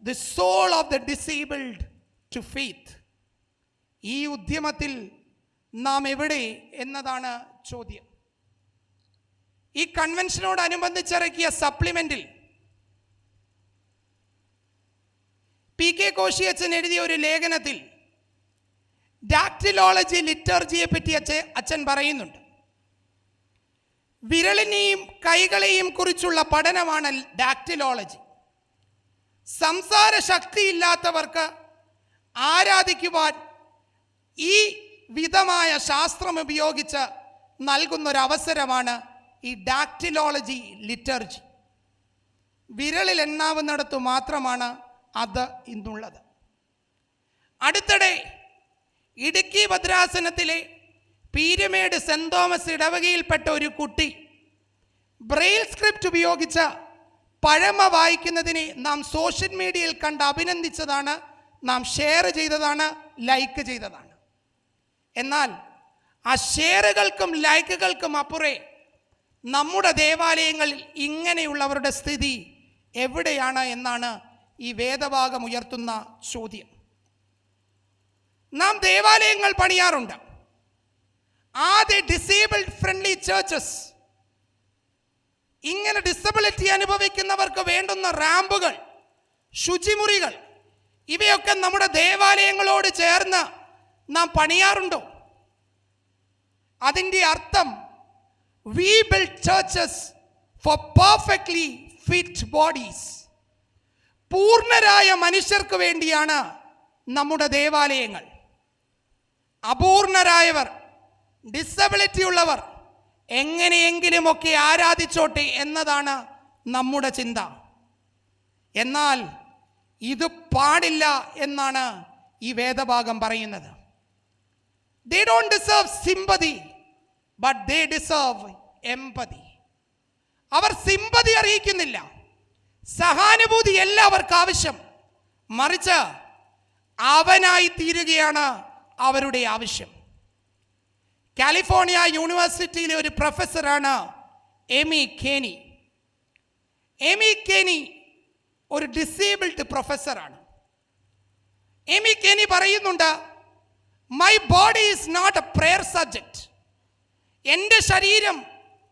the soul of the disabled to faith. ഈ ഉദ്യമത്തിൽ നാം എവിടെ എന്നതാണ് ചോദ്യം. ഈ കൺവെൻഷനോടനുബന്ധിച്ചിറക്കിയ സപ്ലിമെന്റിൽ PK കോശി അച്ഛൻ എഴുതിയ ഒരു ലേഖനത്തിൽ ഡാക്ടിലോളജി ലിറ്റർജിയെ പറ്റി അച്ഛൻ പറയുന്നുണ്ട്. വിരലിനെയും കൈകളെയും കുറിച്ചുള്ള പഠനമാണ് ഡാക്ടിലോളജി. സംസാര ശക്തിയില്ലാത്തവർക്ക് ആരാധിക്കുവാൻ ഈ വിധമായ ശാസ്ത്രം ഉപയോഗിച്ച് നൽകുന്നൊരവസരമാണ് ഈ ഡാക്ടിലോളജി ലിറ്റർജി. വിരലിൽ എണ്ണാവുന്നിടത്തു മാത്രമാണ് അത് ഇന്നുള്ളത്. അടുത്തിടെ ഇടുക്കി ഭദ്രാസനത്തിലെ പീരുമേട് സെന്റ് തോമസ് ഇടവകയിൽപ്പെട്ട ഒരു കുട്ടി ബ്രെയിൽ സ്ക്രിപ്റ്റ് ഉപയോഗിച്ച് പഴമ വായിക്കുന്നതിനെ നാം സോഷ്യൽ മീഡിയയിൽ കണ്ട് അഭിനന്ദിച്ചതാണ്, നാം ഷെയർ ചെയ്തതാണ്, ലൈക്ക് ചെയ്തതാണ്. എന്നാൽ ആ ഷെയറുകൾക്കും ലൈക്കുകൾക്കും അപ്പുറേ നമ്മുടെ ദേവാലയങ്ങളിൽ ഇങ്ങനെയുള്ളവരുടെ സ്ഥിതി എവിടെയാണ് എന്നാണ് ഈ വേദഭാഗം ഉയർത്തുന്ന ചോദ്യം. നാം ദേവാലയങ്ങൾ പണിയാറുണ്ട്. ആദ്യ ഡിസേബിൾഡ് ഫ്രണ്ട്ലി ചേർച്ചസ്, ഇങ്ങനെ ഡിസബിലിറ്റി അനുഭവിക്കുന്നവർക്ക് വേണ്ടുന്ന റാമ്പുകൾ, ശുചിമുറികൾ, ഇവയൊക്കെ നമ്മുടെ ദേവാലയങ്ങളോട് ചേർന്ന് നാം പണിയാറുണ്ടോ? അതിൻ്റെ അർത്ഥം we build churches for perfectly fit bodies. പൂർണ്ണരായ മനുഷ്യർക്ക് വേണ്ടിയാണ് നമ്മുടെ ദേവാലയങ്ങൾ. അപൂർണരായവർ, ഡിസബിലിറ്റി ഉള്ളവർ എങ്ങനെയെങ്കിലുമൊക്കെ ആരാധിച്ചോട്ടെ എന്നതാണ് നമ്മുടെ ചിന്ത. എന്നാൽ ഇത് പാടില്ല എന്നാണ് ഈ വേദഭാഗം പറയുന്നത്. They don't deserve sympathy, but they deserve empathy. അവർ സിമ്പതി അറിയിക്കുന്നില്ല, സഹാനുഭൂതി എല്ലാവർക്കും ആവശ്യം. മറിച്ച് അവനായി തീരുകയാണ് അവരുടെ ആവശ്യം. കാലിഫോർണിയ യൂണിവേഴ്സിറ്റിയിലെ ഒരു പ്രൊഫസറാണ് എമി കേനി. എമി കേനി ഒരു ഡിസേബിൾഡ് പ്രൊഫസറാണ്. എമി കേനി പറയുന്നുണ്ട്, my body is not a prayer subject. എൻ്റെ ശരീരം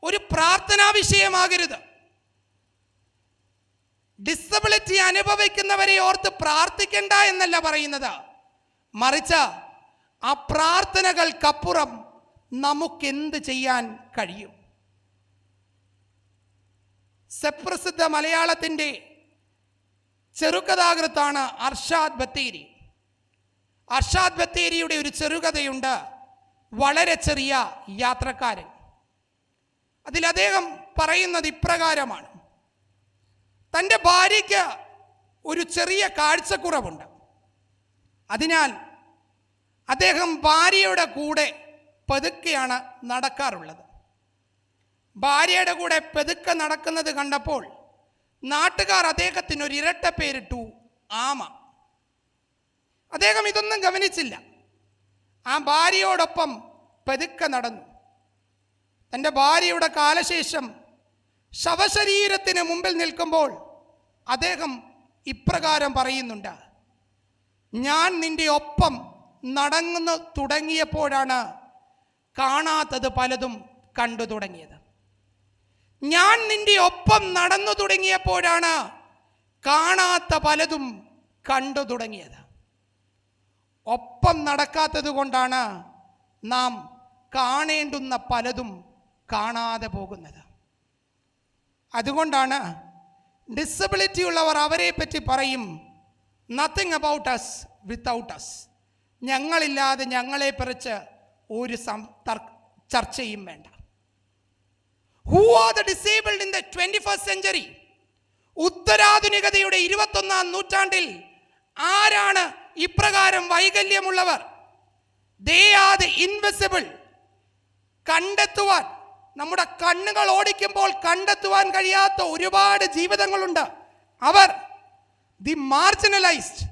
ഒരു പ്രാർത്ഥനാ വിഷയമാകരുത്. ഡിസബിലിറ്റി അനുഭവിക്കുന്നവരെ ഓർത്ത് പ്രാർത്ഥിക്കണ്ട എന്നല്ല പറയുന്നത്, മറിച്ച് ആ പ്രാർത്ഥനകൾക്കപ്പുറം നമുക്കെന്ത് ചെയ്യാൻ കഴിയും? സുപ്രസിദ്ധ മലയാളത്തിൻ്റെ ചെറുകഥാകൃത്താണ് അർഷാദ് ബത്തേരി. അർഷാദ് ബത്തേരിയുടെ ഒരു ചെറുകഥയുണ്ട്, വളരെ ചെറിയ യാത്രക്കാരൻ. അതിൽ അദ്ദേഹം പറയുന്നത് ഇപ്രകാരമാണ്: തൻ്റെ ഭാര്യയ്ക്ക് ഒരു ചെറിയ കാഴ്ചക്കുറവുണ്ട്. അതിനാൽ അദ്ദേഹം ഭാര്യയുടെ കൂടെ പതുക്കെയാണ് നടക്കാറുള്ളത്. ഭാര്യയുടെ കൂടെ പതുക്കെ നടക്കുന്നത് കണ്ടപ്പോൾ നാട്ടുകാർ അദ്ദേഹത്തിന് ഒരു ഇരട്ട പേരിട്ടു, ആമ. അദ്ദേഹം ഇതൊന്നും ഗവനിച്ചില്ല. ആ ഭാര്യയോടൊപ്പം പതുക്കെ നടന്നു. തൻ്റെ ഭാര്യയുടെ കാലശേഷം ശവശരീരത്തിന് മുമ്പിൽ നിൽക്കുമ്പോൾ അദ്ദേഹം ഇപ്രകാരം പറയുന്നുണ്ട്: ഞാൻ നിന്റെ ഒപ്പം നടന്നു തുടങ്ങിയപ്പോഴാണ് കാണാത്തത് പലതും കണ്ടു തുടങ്ങിയത്. ഞാൻ നിന്റെ ഒപ്പം നടന്നു തുടങ്ങിയപ്പോഴാണ് കാണാത്ത പലതും കണ്ടു തുടങ്ങിയത്. ഒപ്പം നടക്കാത്തത് കൊണ്ടാണ് നാം കാണേണ്ടുന്ന പലതും കാണാതെ പോകുന്നത്. അതുകൊണ്ടാണ് ഡിസബിലിറ്റി ഉള്ളവർ അവരെ പറ്റി പറയും, nothing about us without us. ഞങ്ങളില്ലാതെ ഞങ്ങളെക്കുറിച്ച് ഒരു ചർച്ചയും വേണ്ട. Who are the disabled in the 21st century? ഉത്തരാധുനികതയുടെ 21ാം നൂറ്റാണ്ടിൽ ആരാണ് ഇപ്രകാരം വൈകല്യമുള്ളവർ? They are the invisible. കണ്ടെത്തുവാൻ, നമ്മുടെ കണ്ണുകൾ ഓടിക്കുമ്പോൾ കണ്ടെത്തുവാൻ കഴിയാത്ത ഒരുപാട് ജീവിതങ്ങളുണ്ട്. അവർ ദി മാർജിനലൈസ്ഡ്,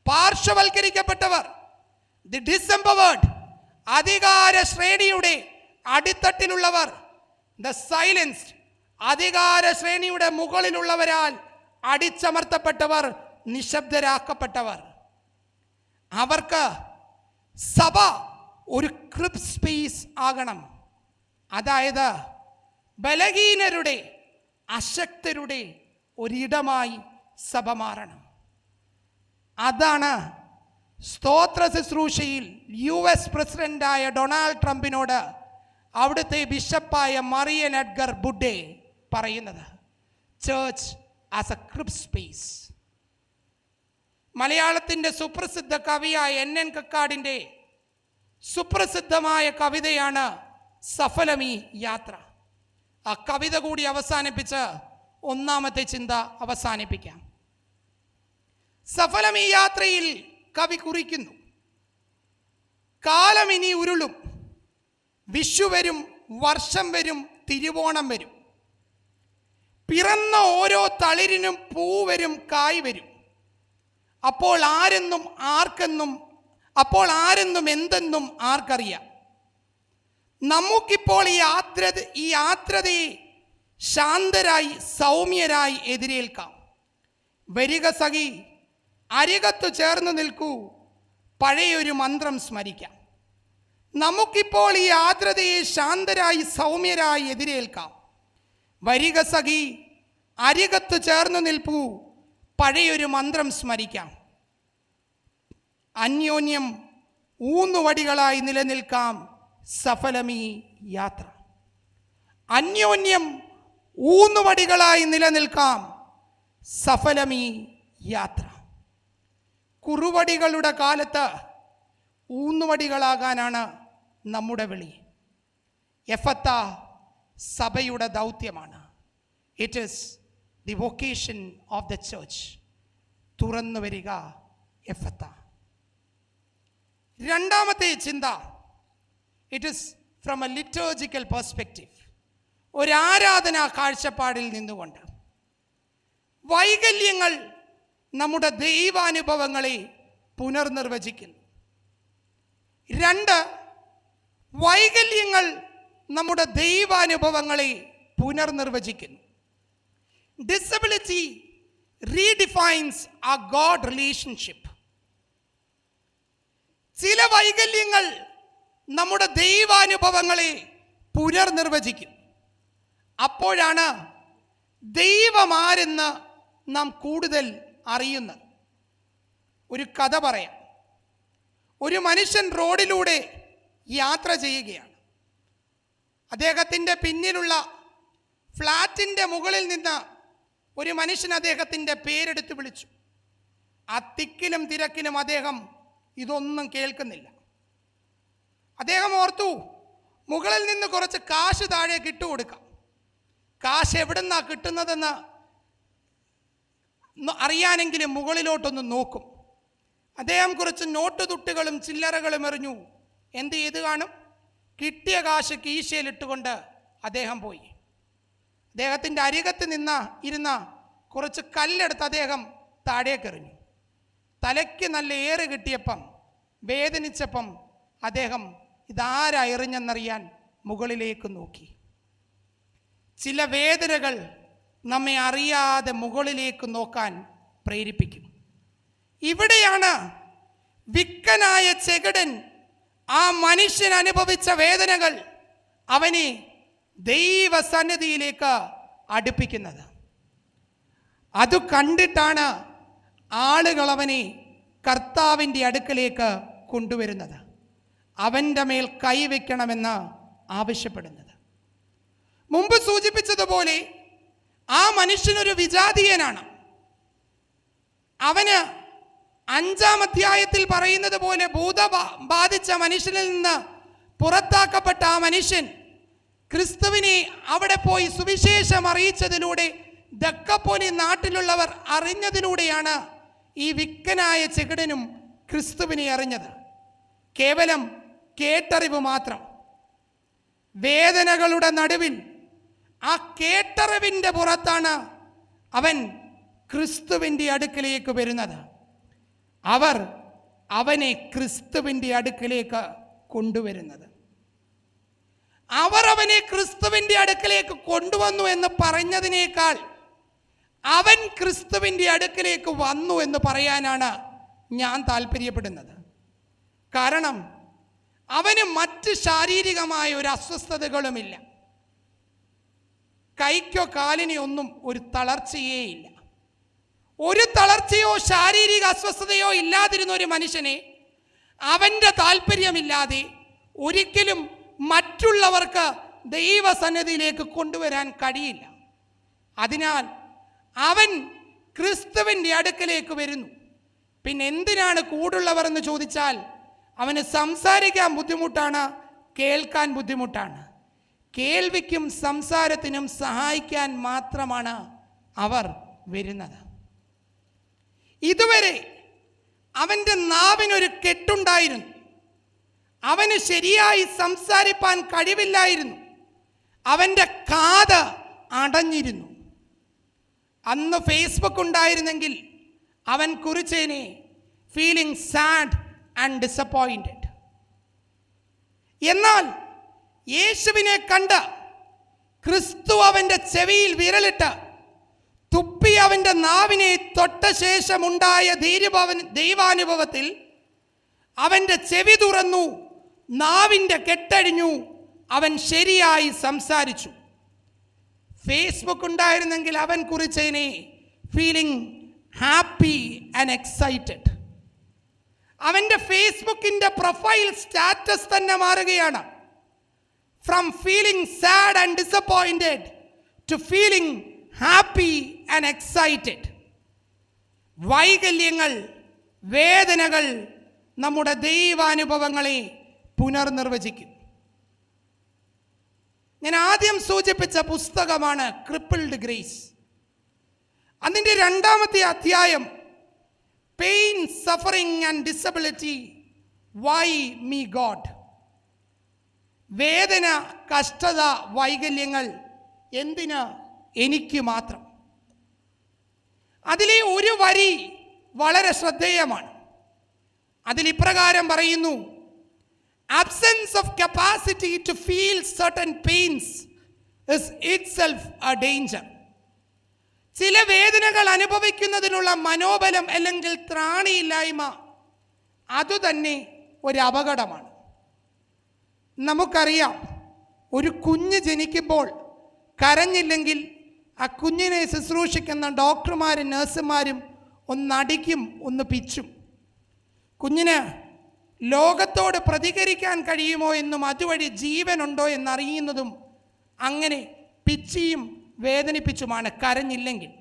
പാർശ്വവൽക്കരിക്കപ്പെട്ടവർ, ദി ഡിസംപവേർഡ്, അധികാര ശ്രേണിയുടെ അടിത്തട്ടിലുള്ളവർ, ദ സൈലൻസ്ഡ്, അധികാര ശ്രേണിയുടെ മുകളിലുള്ളവരാൽ അടിച്ചമർത്തപ്പെട്ടവർ, നിശബ്ദരാക്കപ്പെട്ടവർ. അവർക്ക് സഭ ഒരു ക്രിപ്പ് സ്പേസ് ആകണം. അതായത് ബലഹീനരുടെ, അശക്തരുടെ ഒരിടമായി സഭ മാറണം. അതാണ് സ്തോത്ര ശുശ്രൂഷയിൽ US പ്രസിഡന്റായ ഡൊണാൾഡ് ട്രംപിനോട് അവിടുത്തെ ബിഷപ്പായ മറിയൻ എഡ്ഗർ ബുഡെ പറയുന്നത്. Church as A ക്രിപ്പ് space. മലയാളത്തിൻ്റെ സുപ്രസിദ്ധ കവിയായ NN കക്കാടിൻ്റെ സുപ്രസിദ്ധമായ കവിതയാണ് സഫലമീ യാത്ര. ആ കവിത കൂടി അവസാനിപ്പിച്ച് ഒന്നാമത്തെ ചിന്ത അവസാനിപ്പിക്കാം. സഫലമീ യാത്രയിൽ കവി കുറിക്കുന്നു: കാലം ഇനി ഉരുളും, വിഷു വരും, വർഷം വരും, തിരുവോണം വരും. പിറന്ന ഓരോ തളിരിനും പൂ വരും, കായ് വരും. അപ്പോൾ ആരെന്നും എന്തെന്നും ആർക്കറിയാം. നമുക്കിപ്പോൾ ഈ ആർദ്രതയെ ശാന്തരായി സൗമ്യരായി എതിരേൽക്കാം. വരിക സഖി, അരികത്തു ചേർന്ന് നിൽക്കൂ, പഴയൊരു മന്ത്രം സ്മരിക്കാം. നമുക്കിപ്പോൾ ഈ ആർദ്രതയെ ശാന്തരായി സൗമ്യരായി എതിരേൽക്കാം. വരിക സഖി, അരികത്തു ചേർന്ന് നിൽപ്പൂ, പഴയൊരു മന്ത്രം സ്മരിക്കാം. അന്യോന്യം ഊന്നുവടികളായി നിലനിൽക്കാം സഫലമീ യാത്ര. അന്യോന്യം ഊന്നുവടികളായി നിലനിൽക്കാം സഫലമീ യാത്ര. കുറുവടികളുടെ കാലത്ത് ഊന്നുവടികളാകാനാണ് നമ്മുടെ വിളി. എഫത്ത സഭയുടെ ദൗത്യമാണ്. It is the vocation of the church. തുറന്നു വരിക എഫത്ത. രണ്ടാമത്തെ ചിന്ത, it is from A liturgical perspective, ഒരു ആരാധനാ കാഴ്ചപ്പാടിൽ നിന്നുകൊണ്ട്. വൈകല്യങ്ങൾ നമ്മുടെ ദൈവാനുഭവങ്ങളെ പുനർനിർവചിക്കുന്നു. രണ്ട്, വൈകല്യങ്ങൾ നമ്മുടെ ദൈവാനുഭവങ്ങളെ പുനർനിർവചിക്കുന്നു. ഡിസബിലിറ്റി റീഡിഫൈൻസ് ആ ഗോഡ് റിലേഷൻഷിപ്പ്. ചില വൈകല്യങ്ങൾ നമ്മുടെ ദൈവാനുഭവങ്ങളെ പുനർനിർവചിക്കും. അപ്പോഴാണ് ദൈവമാരെന്ന് നാം കൂടുതൽ അറിയുന്നത്. ഒരു കഥ പറയാം. ഒരു മനുഷ്യൻ റോഡിലൂടെ യാത്ര ചെയ്യുകയാണ്. അദ്ദേഹത്തിൻ്റെ പിന്നിലുള്ള ഫ്ലാറ്റിൻ്റെ മുകളിൽ നിന്ന് ഒരു മനുഷ്യൻ അദ്ദേഹത്തിൻ്റെ പേരെടുത്ത് വിളിച്ചു. ആ തിക്കിലും തിരക്കിലും അദ്ദേഹം ഇതൊന്നും കേൾക്കുന്നില്ല. അദ്ദേഹം ഓർത്തു, മുകളിൽ നിന്ന് കുറച്ച് കാശ് താഴേക്ക് ഇട്ടുകൊടുക്കാം. കാശ് എവിടുന്നാ കിട്ടുന്നതെന്ന് അറിയാനെങ്കിലും മുകളിലോട്ടൊന്ന് നോക്കും. അദ്ദേഹം കുറച്ച് നോട്ട് തുട്ടുകളും ചില്ലറകളും എറിഞ്ഞു. എന്ത് ചെയ്ത് കാണും? കിട്ടിയ കാശ് കീശയിലിട്ടുകൊണ്ട് അദ്ദേഹം പോയി. അദ്ദേഹത്തിൻ്റെ അരികത്ത് ഇരുന്ന കുറച്ച് കല്ലെടുത്ത് അദ്ദേഹം താഴേക്കെറിഞ്ഞു. തലയ്ക്ക് നല്ല ഏറ് കിട്ടിയപ്പം, വേദനിച്ചപ്പം അദ്ദേഹം ഇതാരാ എറിഞ്ഞെന്നറിയാൻ മുകളിലേക്ക് നോക്കി. ചില വേദനകൾ നമ്മെ അറിയാതെ മുകളിലേക്ക് നോക്കാൻ പ്രേരിപ്പിക്കും. ഇവിടെയാണ് വിക്കനായ ചെകിടൻ ആ മനുഷ്യൻ അനുഭവിച്ച വേദനകൾ അവനെ ദൈവസന്നിധിയിലേക്ക് അടുപ്പിക്കുന്നത്. അത് കണ്ടിട്ടാണ് ആളുകൾ അവനെ കർത്താവിൻ്റെ അടുക്കലേക്ക് കൊണ്ടുവരുന്നത്, അവൻ്റെ മേൽ കൈവയ്ക്കണമെന്ന് ആവശ്യപ്പെടുന്നത്. മുമ്പ് സൂചിപ്പിച്ചതുപോലെ ആ മനുഷ്യനൊരു വിജാതീയനാണ്. അവന് 5-ാം അധ്യായത്തിൽ പറയുന്നത് പോലെ ബാധിച്ച മനുഷ്യനിൽ നിന്ന് പുറത്താക്കപ്പെട്ട ആ മനുഷ്യൻ ക്രിസ്തുവിനെ അവിടെ പോയി സുവിശേഷം അറിയിച്ചതിലൂടെ ദക്കപ്പോലി നാട്ടിലുള്ളവർ അറിഞ്ഞതിലൂടെയാണ് ഈ വിക്കനായ ചെകിടനും ക്രിസ്തുവിനെ അറിഞ്ഞത്. കേവലം കേട്ടറിവ് മാത്രം. വേദനകളുടെ നടുവിൽ ആ കേട്ടറിവിൻ്റെ പുറത്താണ് അവൻ ക്രിസ്തുവിൻ്റെ അടുക്കലേക്ക് വരുന്നത്. അവർ അവനെ ക്രിസ്തുവിൻ്റെ അടുക്കലേക്ക് കൊണ്ടുവരുന്നത്. അവർ അവനെ ക്രിസ്തുവിൻ്റെ അടുക്കലേക്ക് കൊണ്ടുവന്നു എന്ന് പറഞ്ഞതിനേക്കാൾ അവൻ ക്രിസ്തുവിൻ്റെ അടുക്കലേക്ക് വന്നു എന്ന് പറയാനാണ് ഞാൻ താല്പര്യപ്പെടുന്നത്. കാരണം അവന് മറ്റ് ശാരീരികമായ ഒരു അസ്വസ്ഥതകളുമില്ല. കൈക്കോ കാലിനോ ഒന്നും ഒരു തളർച്ചയേ ഇല്ല. ഒരു തളർച്ചയോ ശാരീരിക അസ്വസ്ഥതയോ ഇല്ലാതിരുന്ന ഒരു മനുഷ്യനെ അവൻ്റെ താല്പര്യമില്ലാതെ ഒരിക്കലും മറ്റുള്ളവർക്ക് ദൈവസന്നിധിയിലേക്ക് കൊണ്ടുവരാൻ കഴിയില്ല. അതിനാൽ അവൻ ക്രിസ്തുവിൻ്റെ അടുക്കലേക്ക് വരുന്നു. പിന്നെ എന്തിനാണ് കൂടുള്ളവർ എന്ന് ചോദിച്ചാൽ, അവന് സംസാരിക്കാൻ ബുദ്ധിമുട്ടാണ്, കേൾക്കാൻ ബുദ്ധിമുട്ടാണ്. കേൾവിക്കും സംസാരത്തിനും സഹായിക്കാൻ മാത്രമാണ് അവർ വരുന്നത്. ഇതുവരെ അവൻ്റെ നാവിനൊരു കെട്ടുണ്ടായിരുന്നു. അവന് ശരിയായി സംസാരിപ്പാൻ കഴിവില്ലായിരുന്നു. അവൻ്റെ കാത് അടഞ്ഞിരുന്നു. അന്ന് ഫേസ്ബുക്ക് ഉണ്ടായിരുന്നെങ്കിൽ അവൻ കുറിച്ചേനെ ഫീലിംഗ് സാഡ് ആൻഡ് ഡിസപ്പോയിൻറ്റഡ്. എന്നാൽ യേശുവിനെ കണ്ട് ക്രിസ്തു അവൻ്റെ ചെവിയിൽ വിരലിട്ട് തുപ്പി അവൻ്റെ നാവിനെ തൊട്ട ശേഷമുണ്ടായ ദൈവാനുഭവത്തിൽ അവൻ്റെ ചെവി തുറന്നു, നാവിൻ്റെ കെട്ടഴിഞ്ഞു, അവൻ ശരിയായി സംസാരിച്ചു. ഫേസ്ബുക്ക് ഉണ്ടായിരുന്നെങ്കിൽ അവൻ കുറിച്ചതിനെ ഫീലിംഗ് ഹാപ്പി ആൻഡ് എക്സൈറ്റഡ്. അവൻ്റെ ഫേസ്ബുക്കിൻ്റെ പ്രൊഫൈൽ സ്റ്റാറ്റസ് തന്നെ മാറുകയാണ്. From feeling sad and disappointed to feeling happy and excited. വൈകല്യങ്ങൾ, വേദനകൾ നമ്മുടെ ദൈവാനുഭവങ്ങളെ പുനർനിർവചിക്കും. ഞാൻ ആദ്യം സൂചിപ്പിച്ച പുസ്തകമാണ് ക്രിപ്പിൾഡ് ഗ്രേസ്. അതിൻ്റെ 2-ാമത്തെ അധ്യായം, pain, suffering and disability, Y me God. വേദന, കഷ്ടത, വൈകല്യങ്ങൾ എന്തിന് എനിക്ക് മാത്രം. അതിലെ ഒരു വരി വളരെ ശ്രദ്ധേയമാണ്. അതിൽ ഇപ്രകാരം പറയുന്നു: absence of capacity to feel certain pains is itself a danger. ചില വേദനകൾ അനുഭവിക്കുന്നതിനുള്ള മനോബലം അല്ലെങ്കിൽ ത്രാണിയില്ലായ്മ അതുതന്നെ ഒരു അപകടമാണ്. നമുക്കറിയാം, ഒരു കുഞ്ഞ് ജനിക്കുമ്പോൾ കരഞ്ഞില്ലെങ്കിൽ ആ കുഞ്ഞിനെ ശുശ്രൂഷിക്കുന്ന ഡോക്ടർമാരും നഴ്സുമാരും ഒന്നടിക്കും, ഒന്ന് പിച്ചും. കുഞ്ഞിന് ലോകത്തോട് പ്രതികരിക്കാൻ കഴിയുമോ എന്നും അതുവഴി ജീവനുണ്ടോ എന്നറിയുന്നതും അങ്ങനെ പിച്ചിയും വേദനിപ്പിച്ചുമാണ് കരഞ്ഞില്ലെങ്കിൽ.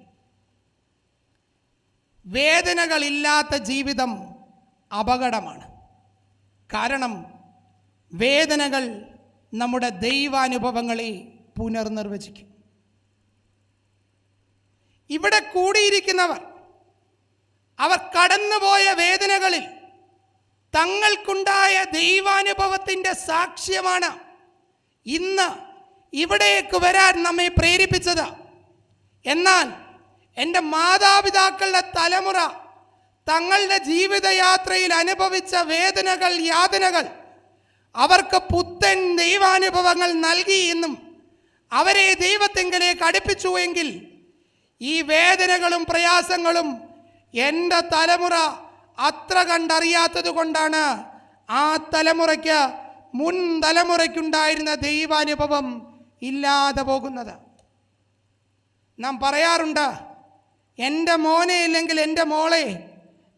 വേദനകളില്ലാത്ത ജീവിതം അപകടമാണ്. കാരണം വേദനകൾ നമ്മുടെ ദൈവാനുഭവങ്ങളെ പുനർനിർവചിക്കും. ഇവിടെ കൂടിയിരിക്കുന്നവർ അവർ കടന്നുപോയ വേദനകളിൽ തങ്ങൾക്കുണ്ടായ ദൈവാനുഭവത്തിൻ്റെ സാക്ഷ്യമാണ് ഇന്ന് ഇവിടേക്ക് വരാൻ നമ്മെ പ്രേരിപ്പിച്ചത്. എന്നാൽ എൻ്റെ മാതാപിതാക്കളുടെ തലമുറ തങ്ങളുടെ ജീവിതയാത്രയിൽ അനുഭവിച്ച വേദനകൾ, യാതനകൾ അവർക്ക് പുത്തൻ ദൈവാനുഭവങ്ങൾ നൽകി എന്നും അവരെ ദൈവത്തിങ്കലേക്ക് അടുപ്പിച്ചു എങ്കിൽ ഈ വേദനകളും പ്രയാസങ്ങളും എൻ്റെ തലമുറ അത്ര കണ്ടറിയാത്തത് കൊണ്ടാണ് ആ തലമുറയ്ക്ക് മുൻ തലമുറയ്ക്കുണ്ടായിരുന്ന ദൈവാനുഭവം ഇല്ലാതെ പോകുന്നത്. നാം പറയാറുണ്ട്, എൻ്റെ മോനെ ഇല്ലെങ്കിൽ എൻ്റെ മോളെ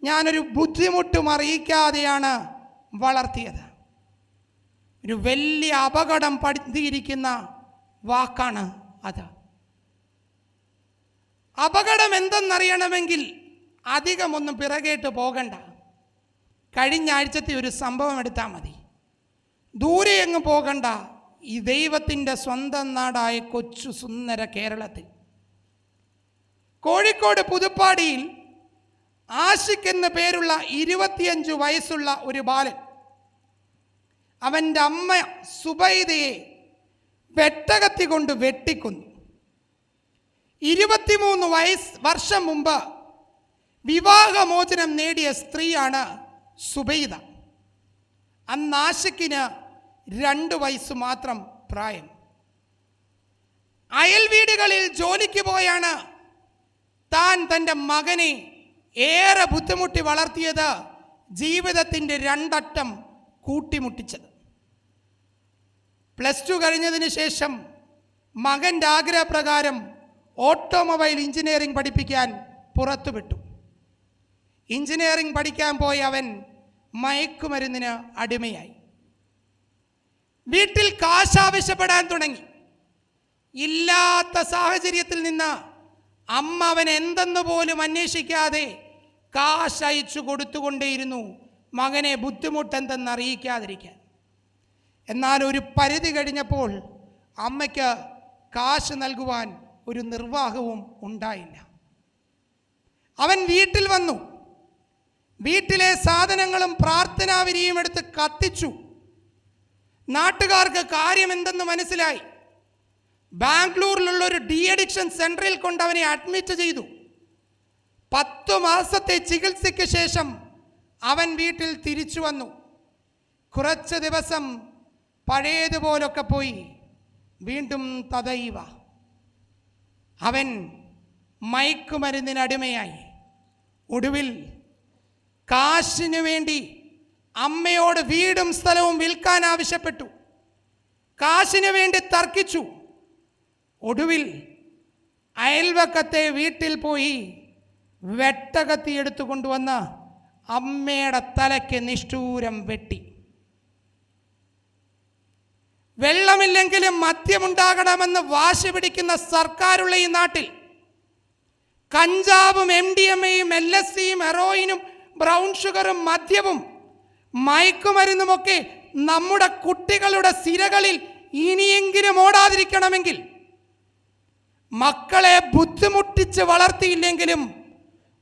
ഞാനൊരു ബുദ്ധിമുട്ടും അറിയിക്കാതെയാണ് വളർത്തിയത്. ഒരു വലിയ അപകടം പടുത്തിയിരിക്കുന്ന വാക്കാണ് അത്. അപകടം എന്തെന്നറിയണമെങ്കിൽ അധികമൊന്നും പിറകേട്ട് പോകണ്ട. കഴിഞ്ഞ ആഴ്ചത്തെ ഒരു സംഭവം എടുത്താൽ മതി. ദൂരെ എങ്ങും പോകണ്ട. ഈ ദൈവത്തിൻ്റെ സ്വന്തം നാടായ കൊച്ചു സുന്ദര കേരളത്തിൽ കോഴിക്കോട് പുതുപ്പാടിയിൽ ആഷിഖ് എന്ന പേരുള്ള 25 വയസ്സുള്ള ഒരു ബാലൻ അവൻ്റെ അമ്മ സുബൈദയെ വെട്ടകത്തി കൊണ്ട് വെട്ടിക്കൊന്നു. 23 വർഷം മുമ്പ് വിവാഹമോചനം നേടിയ സ്ത്രീയാണ് സുബൈദ. അന്ന് ആഷിഖിന് 2 വയസ്സ് മാത്രം പ്രായം. അയൽ വീടുകളിൽ ജോലിക്ക് പോയാണ് താൻ തൻ്റെ മകനെ ഏറെ ബുദ്ധിമുട്ടി വളർത്തിയത്, ജീവിതത്തിൻ്റെ 2 അറ്റം കൂട്ടിമുട്ടിച്ചത്. +2 കഴിഞ്ഞതിന് ശേഷം മകൻ്റെ ആഗ്രഹപ്രകാരം ഓട്ടോമൊബൈൽ എഞ്ചിനീയറിംഗ് പഠിപ്പിക്കാൻ പുറത്തുവിട്ടു. എഞ്ചിനീയറിംഗ് പഠിക്കാൻ പോയി അവൻ മയക്കുമരുന്നിന് അടിമയായി. വീട്ടിൽ കാശ് ആവശ്യപ്പെടാൻ തുടങ്ങി. ഇല്ലാത്ത സാഹചര്യത്തിൽ നിന്ന് അമ്മ അവൻ എന്തെന്ന് പോലും അന്വേഷിക്കാതെ കാശ് അയച്ചു കൊടുത്തുകൊണ്ടേയിരുന്നു, മകനെ ബുദ്ധിമുട്ടെന്തെന്ന് അറിയിക്കാതിരിക്കാൻ. എന്നാൽ ഒരു പരിധി കഴിഞ്ഞപ്പോൾ അമ്മയ്ക്ക് കാശ് നൽകുവാൻ ഒരു നിർവാഹവും ഉണ്ടായില്ല. അവൻ വീട്ടിൽ വന്നു. വീട്ടിലെ സാധനങ്ങളും പ്രാർത്ഥനാവിരിയും എടുത്ത് കത്തിച്ചു. നാട്ടുകാർക്ക് കാര്യം എന്തെന്ന് മനസ്സിലായി. ബാംഗ്ലൂരിലുള്ള ഒരു ഡി അഡിക്ഷൻ സെൻറ്ററിൽ കൊണ്ട് അവനെ അഡ്മിറ്റ് ചെയ്തു. 10 മാസത്തെ ചികിത്സയ്ക്ക് ശേഷം അവൻ വീട്ടിൽ തിരിച്ചു വന്നു. കുറച്ച് ദിവസം പഴയതുപോലൊക്കെ പോയി. വീണ്ടും തദൈവ അവൻ മയക്കുമരുന്നിനടിമയായി. ഒടുവിൽ കാശിനു വേണ്ടി അമ്മയോട് വീടും സ്ഥലവും വിൽക്കാൻ ആവശ്യപ്പെട്ടു. കാശിനു വേണ്ടി തർക്കിച്ചു. ഒടുവിൽ അയൽവക്കത്തെ വീട്ടിൽ പോയി വെട്ടകത്തി എടുത്തു കൊണ്ടുവന്ന് അമ്മയുടെ തലയ്ക്ക് നിഷ്ഠൂരം വെട്ടി. വെള്ളമില്ലെങ്കിലും മദ്യമുണ്ടാകണമെന്ന് വാശി പിടിക്കുന്ന സർക്കാരുള്ള ഈ നാട്ടിൽ കഞ്ചാവും MDMAയും LSDയും ഹെറോയിനും ബ്രൗൺ ഷുഗറും മദ്യവും മയക്കുമരുന്നുമൊക്കെ നമ്മുടെ കുട്ടികളുടെ സിരകളിൽ ഇനിയെങ്കിലും ഓടാതിരിക്കണമെങ്കിൽ മക്കളെ ബുദ്ധിമുട്ടിച്ച് വളർത്തിയില്ലെങ്കിലും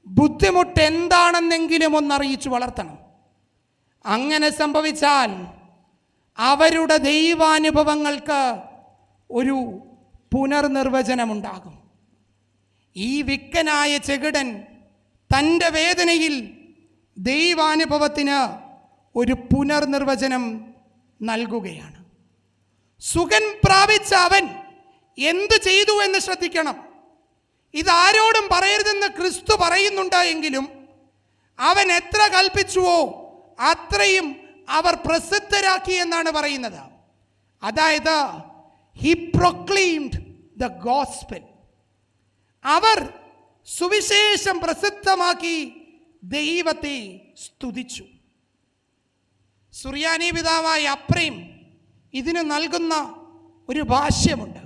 ബുദ്ധിമുട്ട് എന്താണെന്നെങ്കിലും ഒന്നറിയിച്ചു വളർത്തണം. അങ്ങനെ സംഭവിച്ചാൽ അവരുടെ ദൈവാനുഭവങ്ങൾക്ക് ഒരു പുനർനിർവചനമുണ്ടാകും. ഈ വിക്കനായ ചെകിടൻ തൻ്റെ വേദനയിൽ ദൈവാനുഭവത്തിന് ഒരു പുനർനിർവചനം നൽകുകയാണ്. സുഖം പ്രാപിച്ച അവൻ എന്ത് ചെയ്തു എന്ന് ശ്രദ്ധിക്കണം. ഇതാരോടും പറയരുതെന്ന് ക്രിസ്തു പറയുന്നുണ്ട് എങ്കിലും അവൻ എത്ര കൽപ്പിച്ചുവോ അത്രയും അവർ പ്രസിദ്ധരാക്കി എന്നാണ് പറയുന്നത്. അതായത് he proclaimed the gospel. അവർ സുവിശേഷം പ്രസിദ്ധമാക്കി ദൈവത്തെ സ്തുതിച്ചു. സുറിയാനി പിതാവായ അപ്രേം ഇതിന് നൽകുന്ന ഒരു ഭാഷ്യമുണ്ട്.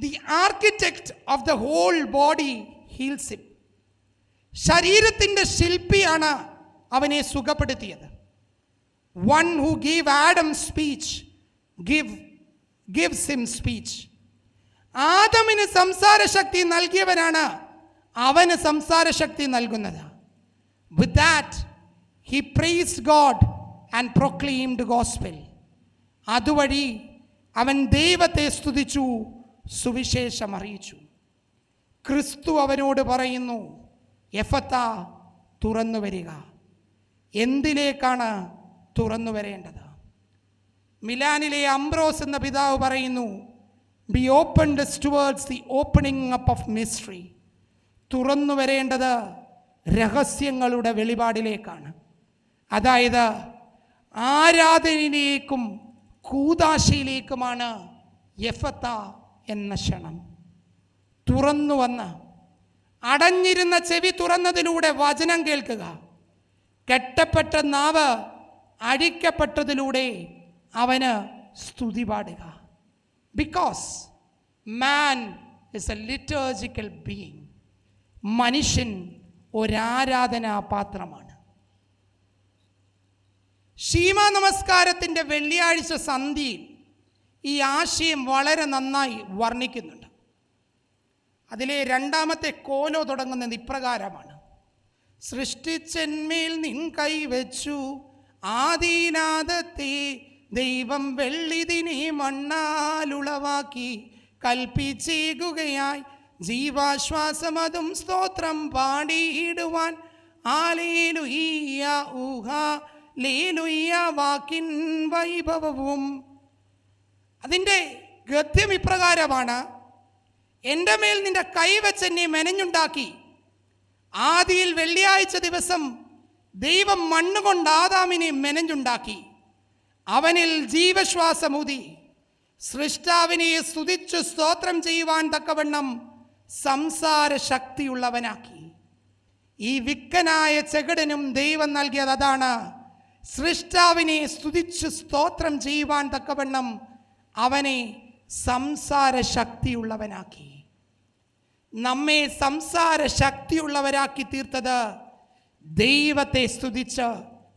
The architect of the whole body heals him. ശരീരത്തിൻ്റെ ശില്പിയാണ് അവനെ സുഖപ്പെടുത്തിയത്. One who give Adam speech gives him speech. ആദമിന് സംസാരശക്തി നൽകിയവനാണ് അവന് സംസാരശക്തി നൽകുന്നത്. With that he praised God and proclaimed gospel. അതുവഴി അവൻ ദൈവത്തെ സ്തുതിച്ചു, സുവിശേഷം അറിയിച്ചു. ക്രിസ്തു അവനോട് പറയുന്നു, എഫത്ത, തുറന്നു വരിക. എന്തിലേക്കാണ് തുറന്നു വരേണ്ടത്? മിലാനിലെ അംബ്രോസ് എന്ന പിതാവ് പറയുന്നു, B opened towards the opening up of mystery. തുറന്നു വരേണ്ടത് രഹസ്യങ്ങളുടെ വെളിപാടിലേക്കാണ്. അതായത് ആരാധനയിലേക്കും കൂദാശയിലേക്കുമാണ് എഫത്ത എന്ന ക്ഷണം. തുറന്നു വന്ന് അടഞ്ഞിരുന്ന ചെവി തുറന്നതിലൂടെ വചനം കേൾക്കുക. കെട്ടപ്പെട്ട നാവ് അഴിക്കപ്പെട്ടതിലൂടെ അവന് സ്തുതി പാടുക. Because man is A liturgical being. മനുഷ്യൻ ഒരാരാധനാ പാത്രമാണ്. ശീമ നമസ്കാരത്തിൻ്റെ വെള്ളിയാഴ്ച സന്ധ്യയിൽ ഈ ആശയം വളരെ നന്നായി വർണ്ണിക്കുന്നുണ്ട്. അതിലെ രണ്ടാമത്തെ കോലോ തുടങ്ങുന്നത് ഇപ്രകാരമാണ്: സൃഷ്ടിച്ചന്മേൽ നിൻ കൈവച്ചു ആദിനാദത്തെ ദൈവം വെള്ളിതിനെ മണ്ണാലുളവാക്കി കൽപ്പിച്ചേകുകയായി ജീവാശ്വാസമതും സ്തോത്രം പാടിയിടുവാൻ ആലേലുയ്യ ഊഹ ലേലുയ്യ വാക്കിൻ വൈഭവവും. അതിൻ്റെ ഗദ്യം ഇപ്രകാരമാണ്: എൻ്റെ മേൽ നിന്റെ കൈവച്ച് എന്നെ മെനഞ്ഞുണ്ടാക്കി. ആദിയിൽ വെള്ളിയാഴ്ച ദിവസം ദൈവം മണ്ണുകൊണ്ട് ആദാമിനെ മെനഞ്ഞുണ്ടാക്കി. അവനിൽ ജീവശ്വാസമൂതി സൃഷ്ടാവിനെ സ്തുതിച്ചു സ്തോത്രം ചെയ്യുവാൻ തക്കവണ്ണം സംസാര ശക്തിയുള്ളവനാക്കി. ഈ വിക്കനായ ചെകിടനും ദൈവം നൽകിയത് അതാണ്: സൃഷ്ടാവിനെ സ്തുതിച്ചു സ്തോത്രം ചെയ്യുവാൻ തക്കവണ്ണം അവനെ സംസാര ശക്തിയുള്ളവനാക്കി. നമ്മെ സംസാര ശക്തിയുള്ളവരാക്കി തീർത്തത് ദൈവത്തെ സ്തുതിച്ച്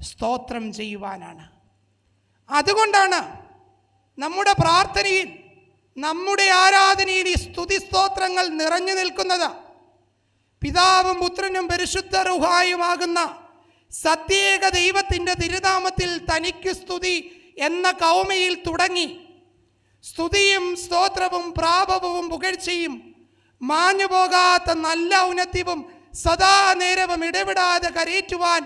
സ്തോത്രം ചെയ്യുവാനാണ്. അതുകൊണ്ടാണ് നമ്മുടെ പ്രാർത്ഥനയിൽ, നമ്മുടെ ആരാധനയിൽ ഈ സ്തുതി സ്തോത്രങ്ങൾ നിറഞ്ഞു നിൽക്കുന്നത്. പിതാവും പുത്രനും പരിശുദ്ധ റൂഹായുമാകുന്ന സത്യേക ദൈവത്തിൻ്റെ തിരുനാമത്തിൽ തനിക്ക് സ്തുതി എന്ന കൗമയിൽ തുടങ്ങി സ്തുതിയും സ്തോത്രവും പ്രാപവും പുകഴ്ചയും മാഞ്ഞുപോകാത്ത നല്ല ഔന്നത്യവും സദാ നേരവും ഇടപെടാതെ കരയേറ്റുവാൻ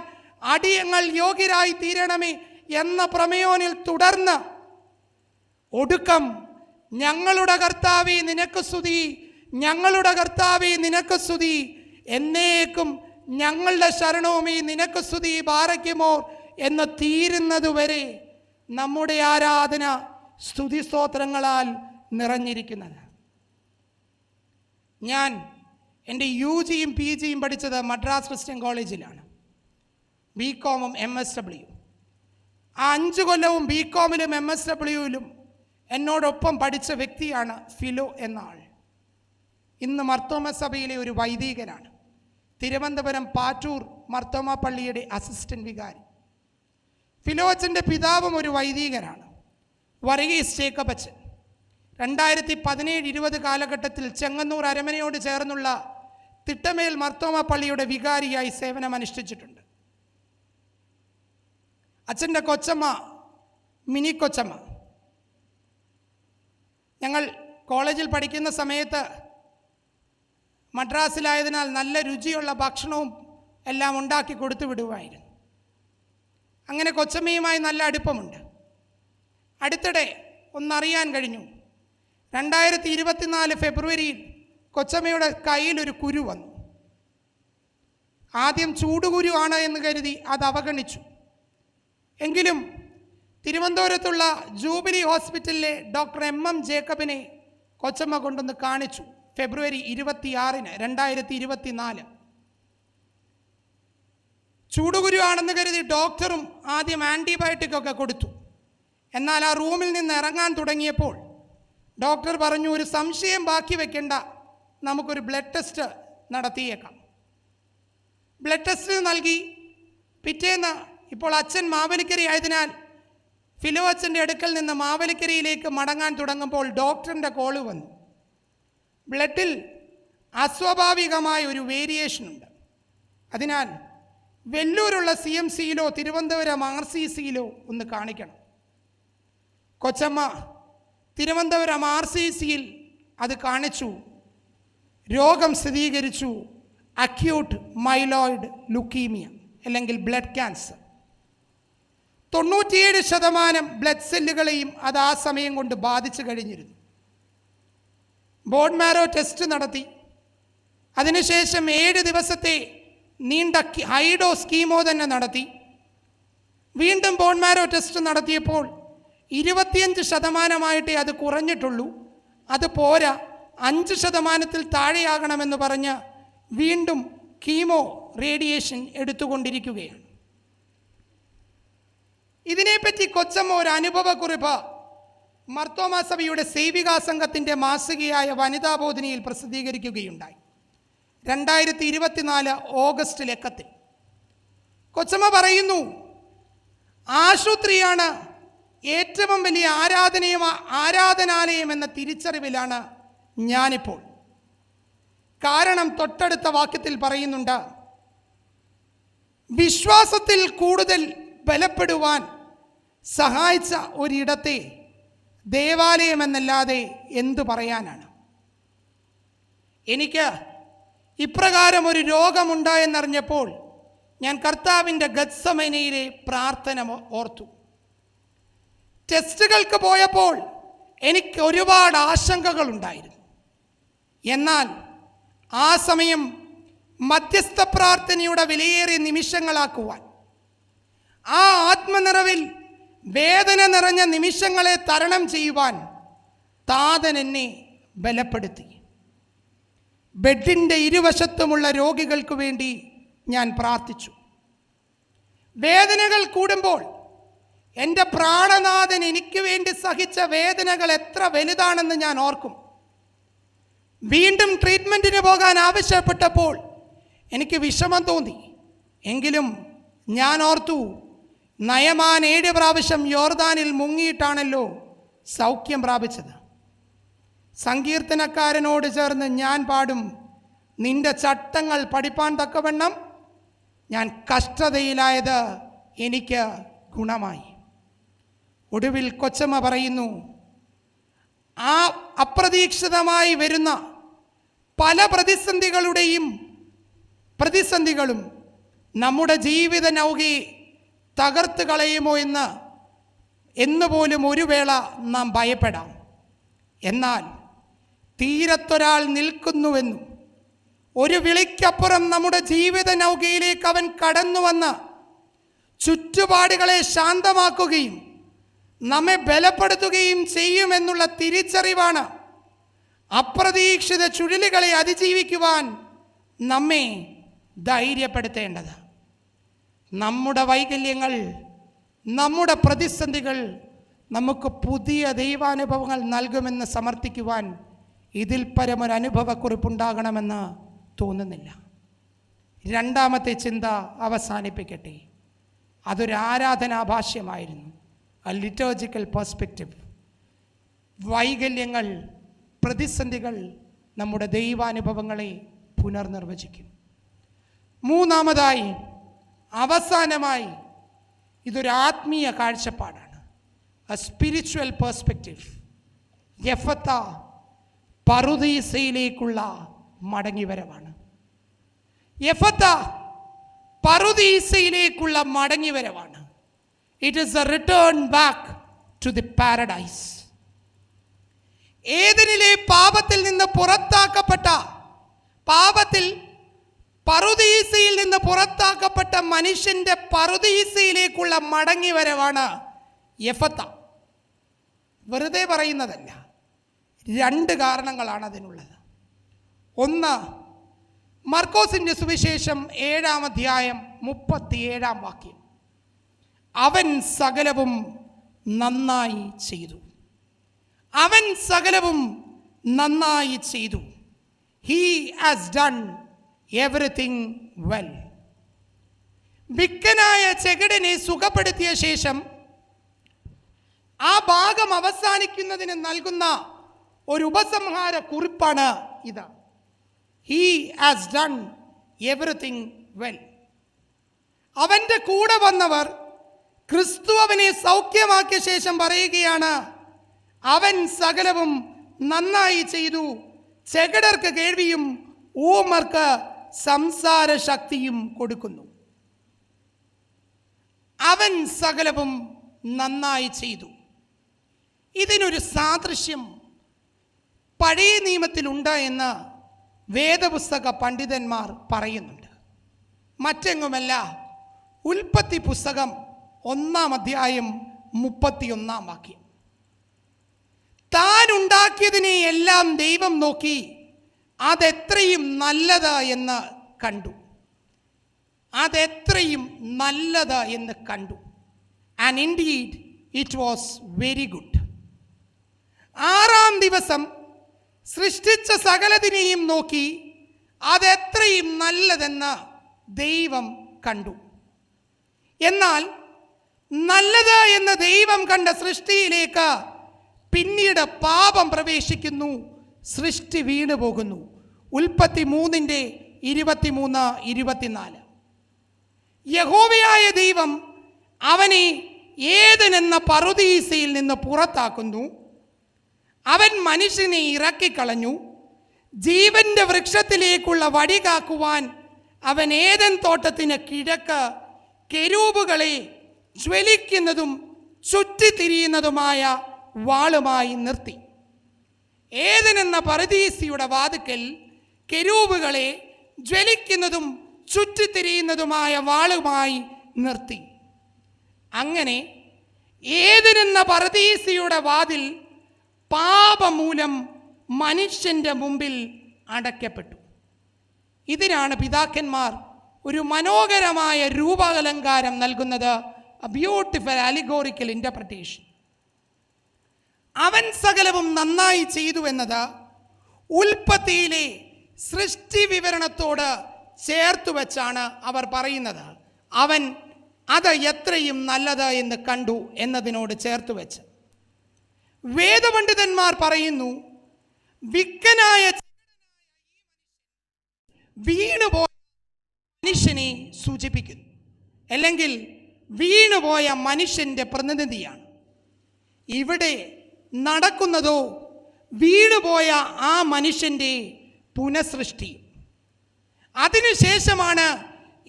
അടിയങ്ങൾ യോഗ്യരായി തീരണമേ എന്ന പ്രമേയോനിൽ തുടർന്ന് ഒടുക്കം ഞങ്ങളുടെ കർത്താവേ നിനക്ക് സ്തുതി, ഞങ്ങളുടെ കർത്താവേ നിനക്ക് സ്തുതി, എന്നേക്കും ഞങ്ങളുടെ ശരണവുമേ നിനക്ക് സ്തുതി ബാറയ്ക്കുമോർ എന്ന് തീരുന്നതുവരെ നമ്മുടെ ആരാധന സ്തുതി സ്തോത്രങ്ങളാൽ നിറഞ്ഞിരിക്കുന്നത്. ഞാൻ എൻ്റെ UGയും PGയും പഠിച്ചത് മദ്രാസ് ക്രിസ്ത്യൻ കോളേജിലാണ്. BComഉം MSW. ആ 5 കൊല്ലവും BComലും MSWയിലും എന്നോടൊപ്പം പഠിച്ച വ്യക്തിയാണ് ഫിലോ എന്ന ആൾ. ഇന്ന് മർത്തോമ സഭയിലെ ഒരു വൈദികനാണ്. തിരുവനന്തപുരം പാറ്റൂർ മർത്തോമ പള്ളിയുടെ അസിസ്റ്റന്റ് വികാരി. ഫിലോ അച്ഛൻ്റെ പിതാവും ഒരു വൈദികനാണ്, വർഗീസ് ജേക്കബ് അച്ഛൻ. 2017-20 കാലഘട്ടത്തിൽ ചെങ്ങന്നൂർ അരമനയോട് ചേർന്നുള്ള തിട്ടമേൽ മർത്തോമ പള്ളിയുടെ വികാരിയായി സേവനമനുഷ്ഠിച്ചിട്ടുണ്ട്. അച്ഛൻ്റെ കൊച്ചമ്മ മിനി കൊച്ചമ്മ. ഞങ്ങൾ കോളേജിൽ പഠിക്കുന്ന സമയത്ത് മദ്രാസിലായതിനാൽ നല്ല രുചിയുള്ള ഭക്ഷണവും എല്ലാം ഉണ്ടാക്കി കൊടുത്തു വിടുമായിരുന്നു. അങ്ങനെ കൊച്ചമ്മയുമായി നല്ല അടുപ്പമുണ്ട്. അടുത്തിടെ ഒന്നറിയാൻ കഴിഞ്ഞു. 2024 ഫെബ്രുവരിയിൽ കൊച്ചമ്മയുടെ കയ്യിലൊരു കുരു വന്നു. ആദ്യം ചൂടുകുരു ആണ് എന്ന് കരുതി അത് അവഗണിച്ചു. എങ്കിലും തിരുവനന്തപുരത്തുള്ള ജൂബിലി ഹോസ്പിറ്റലിലെ ഡോക്ടർ MM ജേക്കബിനെ കൊച്ചമ്മ കൊണ്ടുവന്ന് കാണിച്ചു. ഫെബ്രുവരി 26, 2024. ചൂടുകുരു ആണെന്ന് കരുതി ഡോക്ടറും ആദ്യം ആൻറ്റിബയോട്ടിക് ഒക്കെ കൊടുത്തു. എന്നാൽ ആ റൂമിൽ നിന്ന് ഇറങ്ങാൻ തുടങ്ങിയപ്പോൾ ഡോക്ടർ പറഞ്ഞു, ഒരു സംശയം ബാക്കി വെക്കേണ്ട, നമുക്കൊരു ബ്ലഡ് ടെസ്റ്റ് നടത്തിയേക്കാം. ബ്ലഡ് ടെസ്റ്റ് നൽകി. പിറ്റേന്ന് ഇപ്പോൾ അച്ഛൻ മാവേലിക്കര ആയതിനാൽ ഫിലോ അച്ഛൻ്റെ അടുക്കൽ നിന്ന് മാവേലിക്കരയിലേക്ക് മടങ്ങാൻ തുടങ്ങുമ്പോൾ ഡോക്ടറിൻ്റെ കോള് വന്നു. ബ്ലഡിൽ അസ്വാഭാവികമായ ഒരു വേരിയേഷനുണ്ട്. അതിനാൽ വെല്ലൂരുള്ള CMCയിലോ തിരുവനന്തപുരം RCCയിലോ ഒന്ന് കാണിക്കണം. കൊച്ചമ്മ തിരുവനന്തപുരം RCCയിൽ അത് കാണിച്ചു. രോഗം സ്ഥിരീകരിച്ചു, അക്യൂട്ട് മൈലോയിഡ് ലുക്കീമിയ അല്ലെങ്കിൽ ബ്ലഡ് ക്യാൻസർ. 97% ബ്ലഡ് സെല്ലുകളെയും അത് ആ സമയം കൊണ്ട് ബാധിച്ചു കഴിഞ്ഞിരുന്നു. ബോൺ മാരോ ടെസ്റ്റ് നടത്തി. അതിനുശേഷം 7 ദിവസത്തെ നീണ്ട ഹൈഡോസ് കീമോ തന്നെ നടത്തി. വീണ്ടും ബോൺ മാരോ ടെസ്റ്റ് നടത്തിയപ്പോൾ 25% അത് കുറഞ്ഞിട്ടുള്ളൂ. അത് പോരാ, 5% താഴെയാകണമെന്ന് പറഞ്ഞ് വീണ്ടും കീമോ റേഡിയേഷൻ എടുത്തുകൊണ്ടിരിക്കുകയാണ്. ഇതിനെപ്പറ്റി കൊച്ചമ്മ ഒരു അനുഭവക്കുറിപ്പ് മർത്തോമാ സഭയുടെ സേവികാ സംഘത്തിൻ്റെ മാസികയായ വനിതാബോധിനിയിൽ പ്രസിദ്ധീകരിക്കുകയുണ്ടായി. 2024 ഓഗസ്റ്റ് ലക്കത്തിൽ കൊച്ചമ്മ പറയുന്നു, ആശുപത്രിയാണ് ഏറ്റവും വലിയ ആരാധനാലയം എന്ന തിരിച്ചറിവിലാണ് ഞാനിപ്പോൾ. കാരണം തൊട്ടടുത്ത വാക്യത്തിൽ പറയുന്നുണ്ട്, വിശ്വാസത്തിൽ കൂടുതൽ ബലപ്പെടുവാൻ സഹായിച്ച ഒരിടത്തെ ദേവാലയം എന്നല്ലാതെ എന്തു പറയാനാണ്. എനിക്ക് ഇപ്രകാരം ഒരു രോഗമുണ്ടായെന്നറിഞ്ഞപ്പോൾ ഞാൻ കർത്താവിൻ്റെ ഗത്സമനയിലെ പ്രാർത്ഥന ഓർത്തു. ടെസ്റ്റുകൾക്ക് പോയപ്പോൾ എനിക്ക് ഒരുപാട് ആശങ്കകളുണ്ടായിരുന്നു. എന്നാൽ ആ സമയം മധ്യസ്ഥ പ്രാർത്ഥനയുടെ വിലയേറിയ നിമിഷങ്ങളാക്കുവാൻ, ആ ആത്മനിറവിൽ വേദന നിറഞ്ഞ നിമിഷങ്ങളെ തരണം ചെയ്യുവാൻ താതൻ എന്നെ ബലപ്പെടുത്തി. ബെഡിൻ്റെ ഇരുവശത്തുമുള്ള രോഗികൾക്ക് വേണ്ടി ഞാൻ പ്രാർത്ഥിച്ചു. വേദനകൾ കൂടുമ്പോൾ എൻ്റെ പ്രാണനാഥൻ എനിക്ക് വേണ്ടി സഹിച്ച വേദനകൾ എത്ര വലുതാണെന്ന് ഞാൻ ഓർക്കും. വീണ്ടും ട്രീറ്റ്മെൻറ്റിന് പോകാൻ ആവശ്യപ്പെട്ടപ്പോൾ എനിക്ക് വിഷമം തോന്നി. എങ്കിലും ഞാൻ ഓർത്തു, നയമാൻ 7 പ്രാവശ്യം യോർദാനിൽ മുങ്ങിയിട്ടാണല്ലോ സൗഖ്യം പ്രാപിച്ചത്. സങ്കീർത്തനക്കാരനോട് ചേർന്ന് ഞാൻ പാടും, നിന്റെ ചട്ടങ്ങൾ പഠിപ്പാൻ തക്കവണ്ണം ഞാൻ കഷ്ടതയിലായത് എനിക്ക് ഗുണമായി. ഒടുവിൽ കൊച്ചമ്മ പറയുന്നു, ആ അപ്രതീക്ഷിതമായി വരുന്ന പല പ്രതിസന്ധികളും നമ്മുടെ ജീവിത നൗകയെ തകർത്ത് കളയുമോ എന്നുപോലും ഒരു വേള നാം ഭയപ്പെടാം. എന്നാൽ തീരത്തൊരാൾ നിൽക്കുന്നുവെന്നും ഒരു വിളിക്കപ്പുറം നമ്മുടെ ജീവിത നൗകയിലേക്ക് അവൻ കടന്നു വന്ന് ചുറ്റുപാടുകളെ ശാന്തമാക്കുകയും നമ്മെ ബലപ്പെടുത്തുകയും ചെയ്യുമെന്നുള്ള തിരിച്ചറിവാണ് അപ്രതീക്ഷിത ചുഴലുകളെ അതിജീവിക്കുവാൻ നമ്മെ ധൈര്യപ്പെടുത്തേണ്ടത്. നമ്മുടെ വൈകല്യങ്ങൾ, നമ്മുടെ പ്രതിസന്ധികൾ നമുക്ക് പുതിയ ദൈവാനുഭവങ്ങൾ നൽകുമെന്ന് സമർത്ഥിക്കുവാൻ ഇതിൽ പരമൊരു അനുഭവക്കുറിപ്പുണ്ടാകണമെന്ന് തോന്നുന്നില്ല. രണ്ടാമത്തെ ചിന്ത അവസാനിപ്പിക്കട്ടെ. അതൊരു ആരാധനാഭാഷ്യമായിരുന്നു, a liturgical perspective. വൈകല്യങ്ങൾ, പ്രതിസന്ധികൾ നമ്മുടെ ദൈവാനുഭവങ്ങളെ പുനർനിർവചിക്കും. മൂന്നാമതായി, അവസാനമായി, ഇതൊരു ആത്മീയ കാഴ്ചപ്പാടാണ്, a spiritual perspective. യഫത്ത പറുദീസയിലേക്കുള്ള മടങ്ങിവരവാണ്. യഫത്ത പറുദീസയിലേക്കുള്ള മടങ്ങിവരവാണ്. It is a return back to the paradise. ഏദനിലെ പാപത്തിൽ നിന്ന് പറുദീസയിൽ നിന്ന് പുറത്താക്കപ്പെട്ട മനുഷ്യന്റെ പറുദീസയിലേക്കുള്ള മടങ്ങിവരവാണ് യഫത്ത. വെറുതെ പറയുന്നതല്ല. 2 കാരണങ്ങളാണ് അതിനുള്ളത്. ഒന്ന്, മർക്കോസിൻ്റെ സുവിശേഷം 7-ാം അധ്യായം 37-ാം വാക്യം, അവൻ സകലവും നന്നായി ചെയ്തു. അവൻ സകലവും നന്നായി ചെയ്തു. He has done everything well. വിക്കനായ ചെകിടനെ സുഖപ്പെടുത്തിയ ശേഷം ആ ഭാഗം അവസാനിക്കുന്നതിന് നൽകുന്ന ഒരു ഉപസംഹാര കുറിപ്പാണ് ഇത്. He has done everything well. അവൻ്റെ കൂടെ വന്നവർ ക്രിസ്തു അവനെ സൗഖ്യമാക്കിയ ശേഷം പറയുകയാണ്, അവൻ സകലവും നന്നായി ചെയ്തു. ചെകിടർക്ക് കേൾവിയും ഊമർക്ക് സംസാര ശക്തിയും കൊടുക്കുന്നു. അവൻ സകലവും നന്നായി ചെയ്തു. ഇതിനൊരു സാദൃശ്യം പഴയ നിയമത്തിലുണ്ട് എന്ന് വേദപുസ്തക പണ്ഡിതന്മാർ പറയുന്നുണ്ട്. മറ്റെങ്ങുമല്ല, ഉൽപ്പത്തി പുസ്തകം 1-ാം അധ്യായം 31-ാം വാക്യം. താൻ ഉണ്ടാക്കിയതിനെ എല്ലാം ദൈവം നോക്കി അതെത്രയും നല്ലത് എന്ന് കണ്ടു. അതെത്രയും നല്ലത് എന്ന് കണ്ടു. And indeed it was very good. 6-ാം ദിവസം സൃഷ്ടിച്ച സകലതിനെയും നോക്കി അതെത്രയും നല്ലതെന്ന് ദൈവം കണ്ടു. എന്നാൽ നല്ലത് എന്ന് ദൈവം കണ്ട സൃഷ്ടിയിലേക്ക് പിന്നീട് പാപം പ്രവേശിക്കുന്നു, സൃഷ്ടി വീണു പോകുന്നു. ഉൽപ്പത്തി 3:23-24. യഹോവയായ ദൈവം അവനെ ഏദൻ എന്ന പറുദീസയിൽ നിന്ന് പുറത്താക്കുന്നു. അവൻ മനുഷ്യനെ ഇറക്കിക്കളഞ്ഞു. ജീവന്റെ വൃക്ഷത്തിലേക്കുള്ള വഴി കാക്കുവാൻ അവൻ ഏദൻ തോട്ടത്തിന് കിഴക്ക് കെരൂബുകളെ ജ്വലിക്കുന്നതും ചുറ്റിത്തിരിയുന്നതുമായ വാളുമായി നിർത്തി. ഏദൻ എന്ന പറുദീസയുടെ വാതിക്കൽ കെരൂബുകളെ ജ്വലിക്കുന്നതും ചുറ്റിത്തിരിയുന്നതുമായ വാളുമായി നിർത്തി. അങ്ങനെ ഏദൻ എന്ന പറുദീസയുടെ വാതിൽ പാപമൂലം മനുഷ്യൻ്റെ മുമ്പിൽ അടയ്ക്കപ്പെട്ടു. ഇതിനാണ് പിതാക്കന്മാർ ഒരു മനോഹരമായ രൂപാലങ്കാരം നൽകുന്നത്, എ ബ്യൂട്ടിഫുൾ അലിഗോറിക്കൽ ഇൻ്റർപ്രിട്ടേഷൻ. അവൻ സകലവും നന്നായി ചെയ്തു എന്നത് ഉൽപ്പത്തിയിലെ സൃഷ്ടി വിവരണത്തോട് ചേർത്തു വെച്ചാണ് അവർ പറയുന്നത്. അവൻ അത് എത്രയും നല്ലത് എന്ന് കണ്ടു എന്നതിനോട് ചേർത്ത് വെച്ച്. വേദപണ്ഡിതന്മാർ പറയുന്നു, വിക്കനായ വീണുപോയ മനുഷ്യനെ സൂചിപ്പിക്കുന്നു, അല്ലെങ്കിൽ വീണുപോയ മനുഷ്യൻ്റെ പ്രതിനിധിയാണ്. ഇവിടെ നടക്കുന്നതോ വീണുപോയ ആ മനുഷ്യൻ്റെ പുനഃസൃഷ്ടി. അതിനുശേഷമാണ്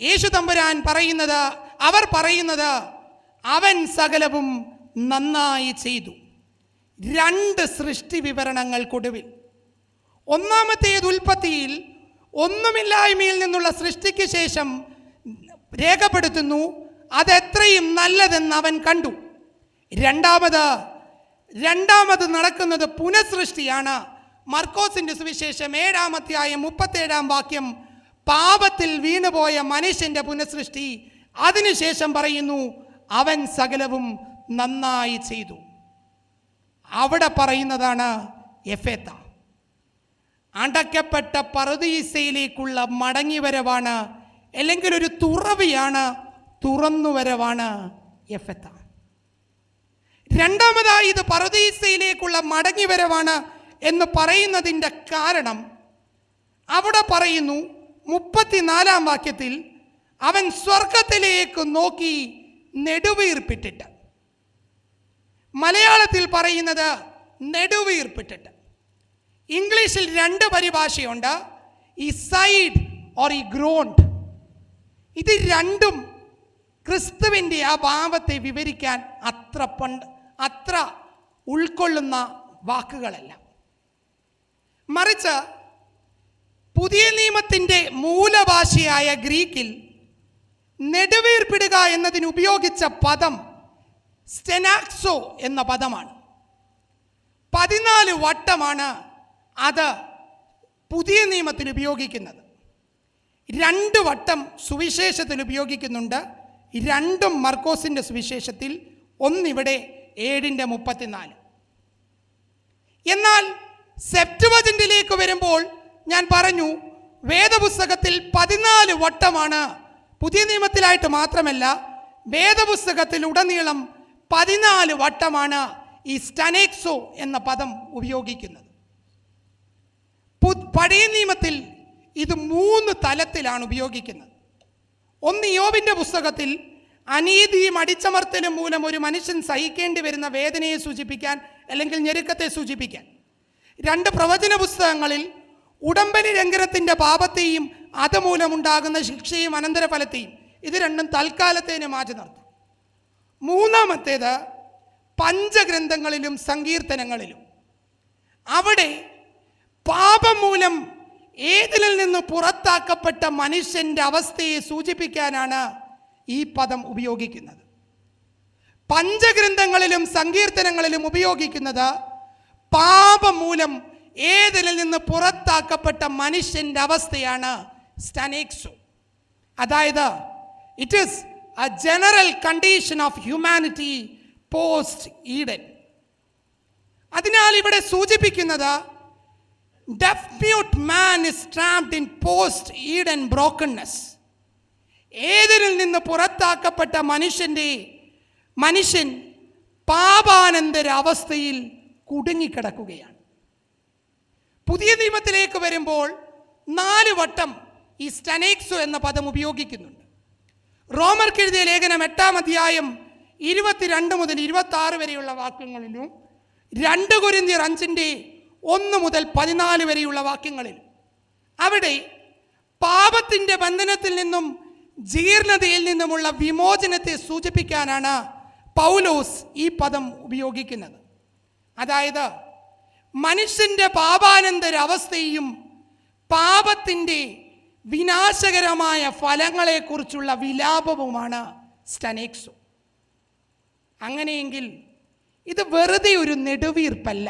യേശു തമ്പുരാൻ പറയുന്നത്, അവർ പറയുന്നത്, അവൻ സകലവും നന്നായി ചെയ്തു. 2 സൃഷ്ടി വിവരണങ്ങൾക്കൊടുവിൽ ഒന്നാമത്തേത് ഉൽപ്പത്തിയിൽ ഒന്നുമില്ലായ്മയിൽ നിന്നുള്ള സൃഷ്ടിക്ക് ശേഷം രേഖപ്പെടുത്തുന്നു, അതെത്രയും നല്ലതെന്ന് അവൻ കണ്ടു. രണ്ടാമത് നടക്കുന്നത് പുനഃസൃഷ്ടിയാണ്. മർക്കോസിന്റെ സുവിശേഷം 7-ാം അധ്യായം 37-ാം വാക്യം, പാപത്തിൽ വീണുപോയ മനുഷ്യന്റെ പുനഃസൃഷ്ടി. അതിനുശേഷം പറയുന്നു, അവൻ സകലവും നന്നായി ചെയ്തു. അവിടെ പറയുന്നതാണ് എഫേത്ത. അടയ്ക്കപ്പെട്ട പറുദീസയിലേക്കുള്ള മടങ്ങിവരവാണ്, അല്ലെങ്കിൽ ഒരു തുറവിയാണ്, തുറന്നുവരവാണ് എഫേത്ത. രണ്ടാമതായി ഇത് പറുദീസയിലേക്കുള്ള മടങ്ങിവരവാണ് എന്ന് പറയുന്നതിൻ്റെ കാരണം അവിടെ പറയുന്നു 34-ാം വാക്യത്തിൽ, അവൻ സ്വർഗത്തിലേക്ക് നോക്കി നെടുവീർപ്പിട്ടിട്ട്. മലയാളത്തിൽ പറയുന്നത് നെടുവീർപ്പിട്ടിട്ട്. ഇംഗ്ലീഷിൽ 2 പരിഭാഷയുണ്ട്, ഈ സൈഡ് ഓർ ഈ ഗ്രോണ്ട്. ഇത് രണ്ടും ക്രിസ്തുവിൻ്റെ ആ ഭാവത്തെ വിവരിക്കാൻ അത്ര ഉൾക്കൊള്ളുന്ന വാക്കുകളല്ല. മറിച്ച് പുതിയ നിയമത്തിൻ്റെ മൂലഭാഷയായ ഗ്രീക്കിൽ നെടുവീർപ്പിടുക എന്നതിന് ഉപയോഗിച്ച പദം സ്റ്റെനാക്സോ എന്ന പദമാണ്. 14 വട്ടമാണ് അത് പുതിയ നിയമത്തിൽ ഉപയോഗിക്കുന്നത്. 2 വട്ടം സുവിശേഷത്തിൽ ഉപയോഗിക്കുന്നുണ്ട്. 2 മർക്കോസിൻ്റെ സുവിശേഷത്തിൽ, 1 ഇവിടെ 7:34. എന്നാൽ സെപ്റ്റുവജിന്റിലേക്ക് വരുമ്പോൾ ഞാൻ പറഞ്ഞു, വേദപുസ്തകത്തിൽ 14 വട്ടമാണ്, പുതിയ നിയമത്തിലായിട്ട് മാത്രമല്ല വേദപുസ്തകത്തിൽ ഉടനീളം 14 വട്ടമാണ് ഈ സ്റ്റനേക്സോ എന്ന പദം ഉപയോഗിക്കുന്നത്. പഴയ നിയമത്തിൽ ഇത് 3 തലത്തിലാണ് ഉപയോഗിക്കുന്നത്. ഒന്ന്, യോബിൻ്റെ പുസ്തകത്തിൽ അനീതിയും അടിച്ചമർത്തലും മൂലം ഒരു മനുഷ്യൻ സഹിക്കേണ്ടി വരുന്ന വേദനയെ സൂചിപ്പിക്കാൻ അല്ലെങ്കിൽ ഞെരുക്കത്തെ സൂചിപ്പിക്കാൻ. 2, പ്രവചന പുസ്തകങ്ങളിൽ ഉടമ്പടി ലംഘനത്തിൻ്റെ പാപത്തെയും അതുമൂലമുണ്ടാകുന്ന ശിക്ഷയും അനന്തരഫലത്തെയും, ഇത് രണ്ടും തൽക്കാലത്തേന് മാറ്റി നിർത്തും. 3-ാമത്തേത് പഞ്ചഗ്രന്ഥങ്ങളിലും സങ്കീർത്തനങ്ങളിലും. അവിടെ പാപം മൂലം ഏതിൽ നിന്ന് പുറത്താക്കപ്പെട്ട മനുഷ്യൻ്റെ അവസ്ഥയെ സൂചിപ്പിക്കാനാണ് ഈ പദം ഉപയോഗിക്കുന്നത്. പഞ്ചഗ്രന്ഥങ്ങളിലും സങ്കീർത്തനങ്ങളിലും ഉപയോഗിക്കുന്നത് പാപം മൂലം ഏതിൽ നിന്ന് പുറത്താക്കപ്പെട്ട മനുഷ്യൻ്റെ അവസ്ഥയാണ് സ്റ്റനേക്സോ. അതായത് it is A general condition of humanity post Eden. അതിനാൽ ഇവിടെ സൂചിപ്പിക്കുന്നത് deaf mute man is trapped in post Eden brokenness. ഏതിൽ നിന്ന് പുറത്താക്കപ്പെട്ട മനുഷ്യൻ പാപാനന്തര അവസ്ഥയിൽ കുടുങ്ങിക്കിടക്കുകയാണ്. പുതിയ നിയമത്തിലേക്ക് വരുമ്പോൾ 4 വട്ടം ഈ സ്റ്റനേക്സോ എന്ന പദം ഉപയോഗിക്കുന്നുണ്ട്. റോമർക്കെഴുതിയ ലേഖനം 8-ാം അധ്യായം 22 മുതൽ 26 വരെയുള്ള വാക്യങ്ങളിലും 2 കൊരിന്ത്യർ 5-ന്റെ 1 മുതൽ 14 വരെയുള്ള വാക്യങ്ങളിൽ അവിടെ പാപത്തിൻ്റെ ബന്ധനത്തിൽ നിന്നും ജീർണതയിൽ നിന്നുമുള്ള വിമോചനത്തെ സൂചിപ്പിക്കാനാണ് പൗലോസ് ഈ പദം ഉപയോഗിക്കുന്നത്. അതായത് മനുഷ്യൻ്റെ പാപാനന്തര അവസ്ഥയും പാപത്തിൻ്റെ വിനാശകരമായ ഫലങ്ങളെക്കുറിച്ചുള്ള വിലാപവുമാണ് സ്റ്റനേക്സോ. അങ്ങനെയെങ്കിൽ ഇത് വെറുതെ ഒരു നെടുവീർപ്പല്ല.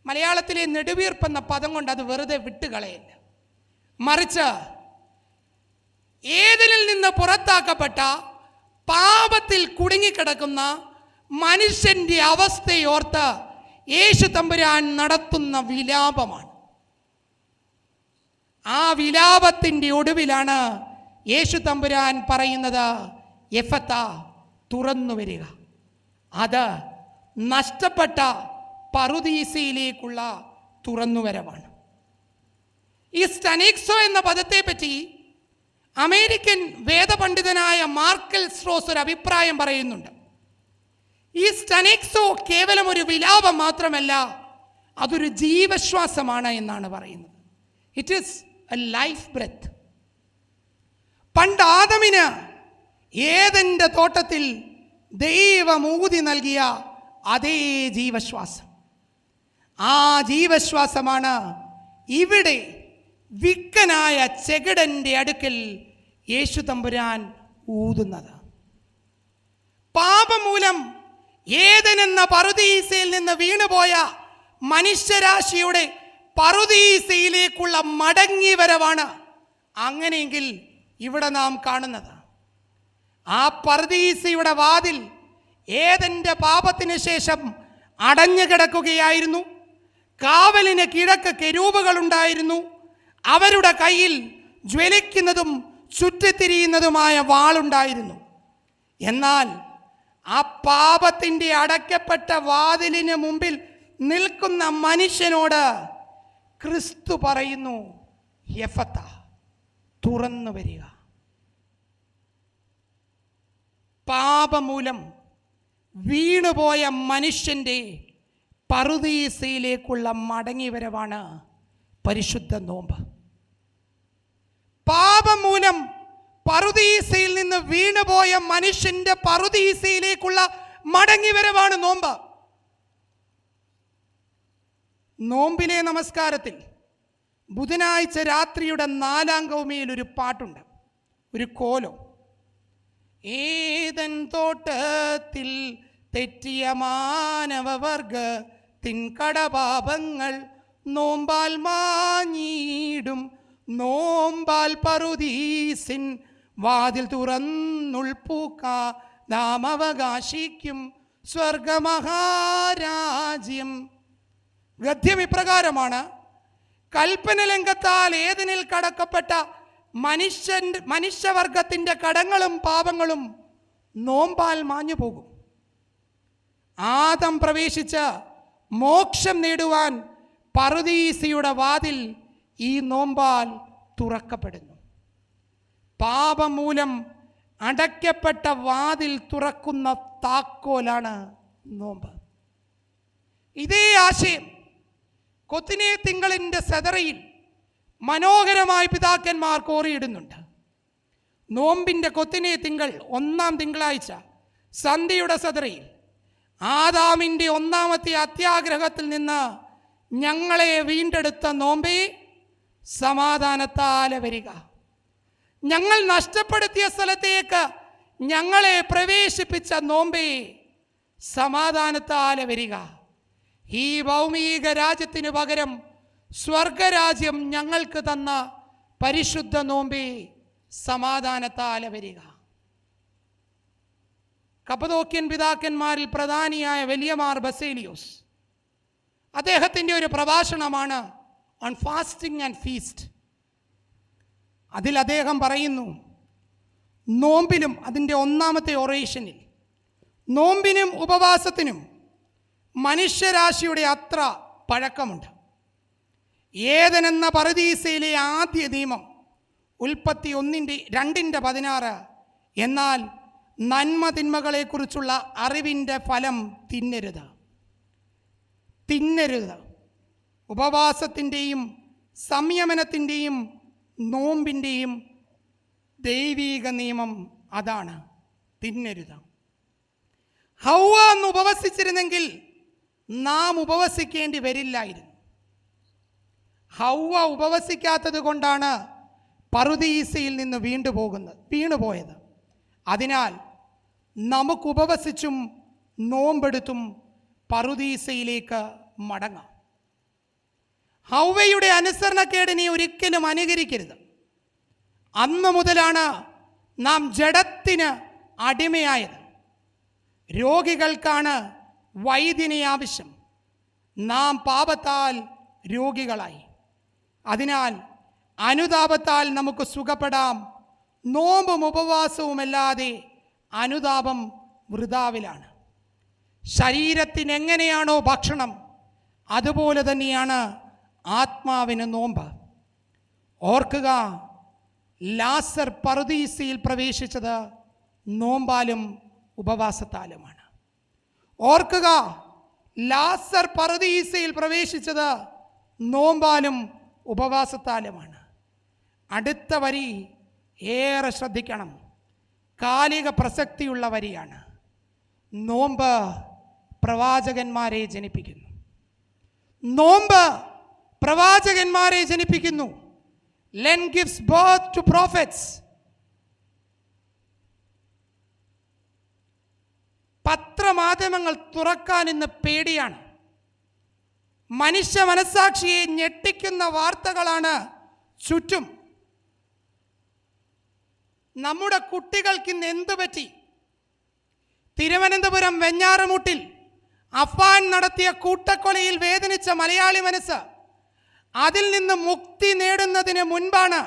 മലയാളത്തിലെ നെടുവീർപ്പെന്ന പദം കൊണ്ട് അത് വെറുതെ വിട്ടുകളയില്ല. മറിച്ച് ഏതിൽ നിന്ന് പുറത്താക്കപ്പെട്ട പാപത്തിൽ കുടുങ്ങിക്കിടക്കുന്ന മനുഷ്യൻ്റെ അവസ്ഥയോർത്ത് യേശു തമ്പുരാൻ നടത്തുന്ന വിലാപമാണ്. ആ വിലാപത്തിൻ്റെ ഒടുവിലാണ് യേശു തമ്പുരാൻ പറയുന്നത്, എഫത്ത, തുറന്നു വരിക. അത് നഷ്ടപ്പെട്ട പറുദീസയിലേക്കുള്ള തുറന്നുവരവാണ്. ഈ സ്റ്റനേക്സോ എന്ന പദത്തെ പറ്റി അമേരിക്കൻ വേദപണ്ഡിതനായ മാർക്കൽ സ്ട്രോസ് ഒരു അഭിപ്രായം പറയുന്നുണ്ട്. ഈ സ്റ്റനേക്സോ കേവലം ഒരു വിലാപം മാത്രമല്ല, അതൊരു ജീവശ്വാസമാണ് എന്നാണ് പറയുന്നത്. It is a life breath. പണ്ട് ആദമിന് ഏദന്റെ തോട്ടത്തിൽ ദൈവം ഊതി നൽകിയ അതേ ജീവശ്വാസം, ആ ജീവശ്വാസമാണ് ഇവിടെ വിക്കനായ ചെകിടൻ്റെ അടുക്കൽ യേശു തമ്പുരാൻ ഊതുന്നത്. പാപം മൂലം ഏദനെന്ന പറുദീസയിൽ നിന്ന് വീണുപോയ മനുഷ്യരാശിയുടെ പറുദീസയിലേക്കുള്ള മടങ്ങി വരവാണ് അങ്ങനെയെങ്കിൽ ഇവിടെ നാം കാണുന്നത്. ആ പറുദീസയുടെ വാതിൽ ഏദന്റെ പാപത്തിന് ശേഷം അടഞ്ഞു കിടക്കുകയായിരുന്നു. കാവലിന് കിഴക്ക് കെരൂബുകളുണ്ടായിരുന്നു. അവരുടെ കയ്യിൽ ജ്വലിക്കുന്നതും ചുറ്റിത്തിരിയുന്നതുമായ വാളുണ്ടായിരുന്നു. എന്നാൽ ആ പാപത്തിൻ്റെ അടയ്ക്കപ്പെട്ട വാതിലിന് മുമ്പിൽ നിൽക്കുന്ന മനുഷ്യനോട് ക്രിസ്തു പറയുന്നു, എഫത്ത, തുറന്നു വരിക. പാപമൂലം വീണുപോയ മനുഷ്യൻ്റെ പറുദീസയിലേക്കുള്ള മടങ്ങിവരവാണ് പരിശുദ്ധ നോമ്പ്. പാപം മൂലം പറുദീസയിൽ നിന്ന് വീണുപോയ മനുഷ്യന്റെ പറുദീസയിലേക്കുള്ള മടങ്ങിവരവാണ് നോമ്പ്. നോമ്പിലെ നമസ്കാരത്തിൽ ബുധനാഴ്ച രാത്രിയുടെ 4-ാം കൗമിയിൽ ഒരു പാട്ടുണ്ട്, ഒരു കോലം. ഏദൻ തോട്ടത്തിൽ തെറ്റിയ മാനവവർഗത്തിൻ കടപാപങ്ങൾ നോമ്പാൽ മാഞ്ഞിടും, നോമ്പാൽ പറുദീസിൻ വാതിൽ തുറന്നുൾപ്പൂക്ക നാം അവകാശിക്കും സ്വർഗമഹാരാജ്യം. ഗദ്യം ഇപ്രകാരമാണ്: കൽപ്പന ലംഘത്താൽ ഏതിനിൽ കടക്കപ്പെട്ട മനുഷ്യവർഗത്തിൻ്റെ കടങ്ങളും പാപങ്ങളും നോമ്പാൽ മാഞ്ഞു പോകും. ആദം പ്രവേശിച്ച് മോക്ഷം നേടുവാൻ പറുദീസയുടെ വാതിൽ ഈ നോമ്പാൽ തുറക്കപ്പെടുന്നു. പാപം മൂലം അടയ്ക്കപ്പെട്ട വാതിൽ തുറക്കുന്ന താക്കോലാണ് നോമ്പ്. ഇതേ ആശയം കൊത്തിനെ തിങ്കളിൻ്റെ സെതറയിൽ മനോഹരമായി പിതാക്കന്മാർ കോറിയിടുന്നുണ്ട്. നോമ്പിൻ്റെ കൊത്തിനെ തിങ്കൾ, ഒന്നാം തിങ്കളാഴ്ച സന്ധ്യയുടെ സെതറയിൽ ആദാമിൻ്റെ ഒന്നാമത്തെ അത്യാഗ്രഹത്തിൽ നിന്ന് ഞങ്ങളെ വീണ്ടെടുത്ത നോമ്പേ, സമാധാനത്താലെ വരിക. ഞങ്ങൾ നഷ്ടപ്പെടുത്തിയ സ്ഥലത്തേക്ക് ഞങ്ങളെ പ്രവേശിപ്പിച്ച നോമ്പേ, സമാധാനത്താലെ വരിക. ഈ ഭൗമിക രാജ്യത്തിന് പകരം സ്വർഗരാജ്യം ഞങ്ങൾക്ക് തന്ന പരിശുദ്ധ നോമ്പേ, സമാധാനത്താലെ വരിക. കപ്പദോക്യൻ പിതാക്കന്മാരിൽ പ്രധാനിയായ വലിയ മാർ ബസേലിയോസ്, അദ്ദേഹത്തിൻ്റെ ഒരു പ്രഭാഷണമാണ് ഓൺ ഫാസ്റ്റിംഗ് ആൻഡ് ഫീസ്റ്റ്. അതിൽ അദ്ദേഹം പറയുന്നു, നോമ്പിലും അതിൻ്റെ ഒന്നാമത്തെ ഒറേഷനിൽ നോമ്പിനും ഉപവാസത്തിനും മനുഷ്യരാശിയുടെ അത്ര പഴക്കമുണ്ട്. ഏദൻ എന്ന പറുദീസയിലെ ആദ്യ നിയമം ഉൽപ്പത്തി 2:16. എന്നാൽ നന്മ തിന്മകളെക്കുറിച്ചുള്ള അറിവിൻ്റെ ഫലം തിന്നരുത്. ഉപവാസത്തിൻ്റെയും സംയമനത്തിൻ്റെയും നോമ്പിൻ്റെയും ദൈവീക നിയമം അതാണ്, തിന്നരുത്. ഹൗവ അന്ന് ഉപവസിച്ചിരുന്നെങ്കിൽ നാം ഉപവസിക്കേണ്ടി വരില്ലായിരുന്നു. ഹൗവ ഉപവസിക്കാത്തത് കൊണ്ടാണ് പറുദീസയിൽ നിന്ന് വീണുപോയത്. അതിനാൽ നമുക്ക് ഉപവസിച്ചും നോമ്പെടുത്തും പറുദീസയിലേക്ക് മടങ്ങാം. ഹൗവയുടെ അനുസരണക്കേടിനെ ഒരിക്കലും അനുകരിക്കരുത്. അന്ന് മുതലാണ് നാം ജഡത്തിന് അടിമയായത്. രോഗികൾക്കാണ് വൈദ്യനെ ആവശ്യം. നാം പാപത്താൽ രോഗികളായി. അതിനാൽ അനുതാപത്താൽ നമുക്ക് സുഖപ്പെടാം. നോമ്പും ഉപവാസവുമല്ലാതെ അനുതാപം വൃഥാവിലാണ്. ശരീരത്തിന് എങ്ങനെയാണോ ഭക്ഷണം, അതുപോലെ തന്നെയാണ് ആത്മാവിന് നോമ്പ്. ഓർക്കുക, ലാസർ പറുദീസയിൽ പ്രവേശിച്ചത് നോമ്പാലും ഉപവാസത്താലുമാണ്. ഓർക്കുക, ലാസർ പറുദീസയിൽ പ്രവേശിച്ചത് നോമ്പാലും ഉപവാസത്താലുമാണ്. അടുത്ത വരി ഏറെ ശ്രദ്ധിക്കണം. കാലിക പ്രസക്തിയുള്ള വരിയാണ്. നോമ്പ് പ്രവാചകന്മാരെ ജനിപ്പിക്കുന്നു. നോമ്പ് പ്രവാചകന്മാരെ ജനിപ്പിക്കുന്നു. Lent gives birth to prophets. പത്രമാധ്യമങ്ങൾ തുറക്കാൻ ഇന്ന് പേടിയാണ്. മനുഷ്യ മനസ്സാക്ഷിയെ ഞെട്ടിക്കുന്ന വാർത്തകളാണ് ചുറ്റും. നമ്മുടെ കുട്ടികൾക്ക് ഇന്ന് എന്തു പറ്റി? തിരുവനന്തപുരം വെഞ്ഞാറമൂട്ടിൽ അഫാൻ നടത്തിയ കൂട്ടക്കൊലയിൽ വേദനിച്ച മലയാളി മനസ്സ് അതിൽ നിന്ന് മുക്തി നേടുന്നതിന് മുൻപാണ്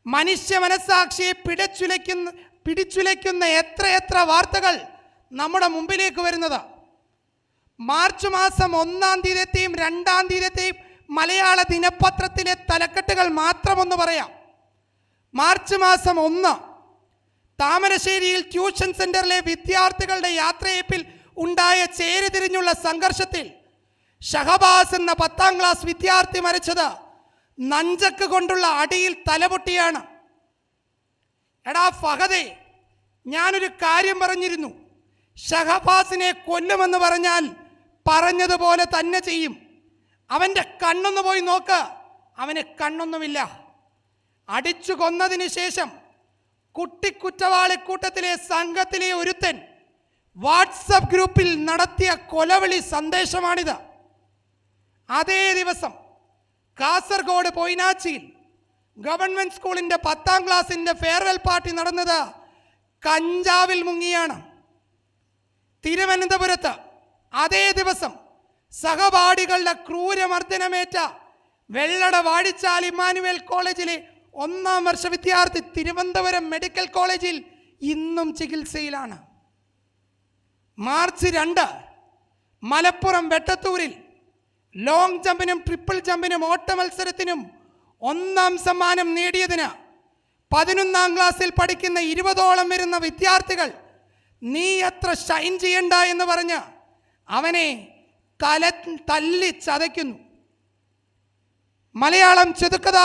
മനുഷ്യ മനസ്സാക്ഷിയെ പിടിച്ചുലയ്ക്കുന്ന എത്രയെത്ര വാർത്തകൾ നമ്മുടെ മുമ്പിലേക്ക് വരുന്നത്. മാർച്ച് മാസം 1-ാം തീയതിയും 2-ാം തീയതിയും മലയാള ദിനപത്രത്തിലെ തലക്കെട്ടുകൾ മാത്രമൊന്ന് പറയാം. മാർച്ച് മാസം 1, താമരശ്ശേരിയിൽ ട്യൂഷൻ സെന്ററിലെ വിദ്യാർത്ഥികളുടെ യാത്രയപ്പിൽ ഉണ്ടായ ചേരിതിരിഞ്ഞുള്ള സംഘർഷത്തിൽ ഷഹബാസ് എന്ന 10ാം ക്ലാസ് വിദ്യാർത്ഥി മരിച്ചത് നഞ്ചക്ക് കൊണ്ടുള്ള അടിയിൽ തലപൊട്ടിയാണ്. എടാ ഫഹദേ, ഞാനൊരു കാര്യം പറഞ്ഞിരുന്നു. ഷഹബാസിനെ കൊല്ലുമെന്ന് പറഞ്ഞാൽ പറഞ്ഞതുപോലെ തന്നെ ചെയ്യും. അവൻ്റെ കണ്ണൊന്ന് പോയി നോക്ക്, അവന് കണ്ണൊന്നുമില്ല. അടിച്ചു കൊന്നതിന് ശേഷം കുറ്റവാളിക്കൂട്ടത്തിലെ സംഘത്തിലെ ഒരുത്തൻ വാട്സപ്പ് ഗ്രൂപ്പിൽ നടത്തിയ കൊലവിളി സന്ദേശമാണിത്. അതേ ദിവസം കാസർഗോഡ് പൊയ്നാച്ചിയിൽ ഗവൺമെന്റ് സ്കൂളിൻ്റെ 10ാം ക്ലാസിൻ്റെ ഫെയർവെൽ പാർട്ടി നടന്നത് കഞ്ചാവിൽ മുങ്ങിയാണ്. തിരുവനന്തപുരത്ത് അതേ ദിവസം സഹപാഠികളുടെ ക്രൂരമർദ്ദനമേറ്റ വെള്ളട വാഴിച്ചാൽ ഇമ്മാനുവേൽ കോളേജിലെ 1ാം വർഷ വിദ്യാർത്ഥി തിരുവനന്തപുരം മെഡിക്കൽ കോളേജിൽ ഇന്നും ചികിത്സയിലാണ്. മാർച്ച് 2 മലപ്പുറം വെട്ടത്തൂരിൽ ലോങ് ജമ്പിനും ട്രിപ്പിൾ ജമ്പിനും ഓട്ട മത്സരത്തിനും 1ാം സമ്മാനം നേടിയതിന് 11ാം ക്ലാസ്സിൽ പഠിക്കുന്ന 20ഓളം വരുന്ന വിദ്യാർത്ഥികൾ നീ അത്ര ഷൈൻ ചെയ്യണ്ട എന്ന് പറഞ്ഞ് അവനെ തല്ലി ചതയ്ക്കുന്നു. മലയാളം ചെതുക്കഥ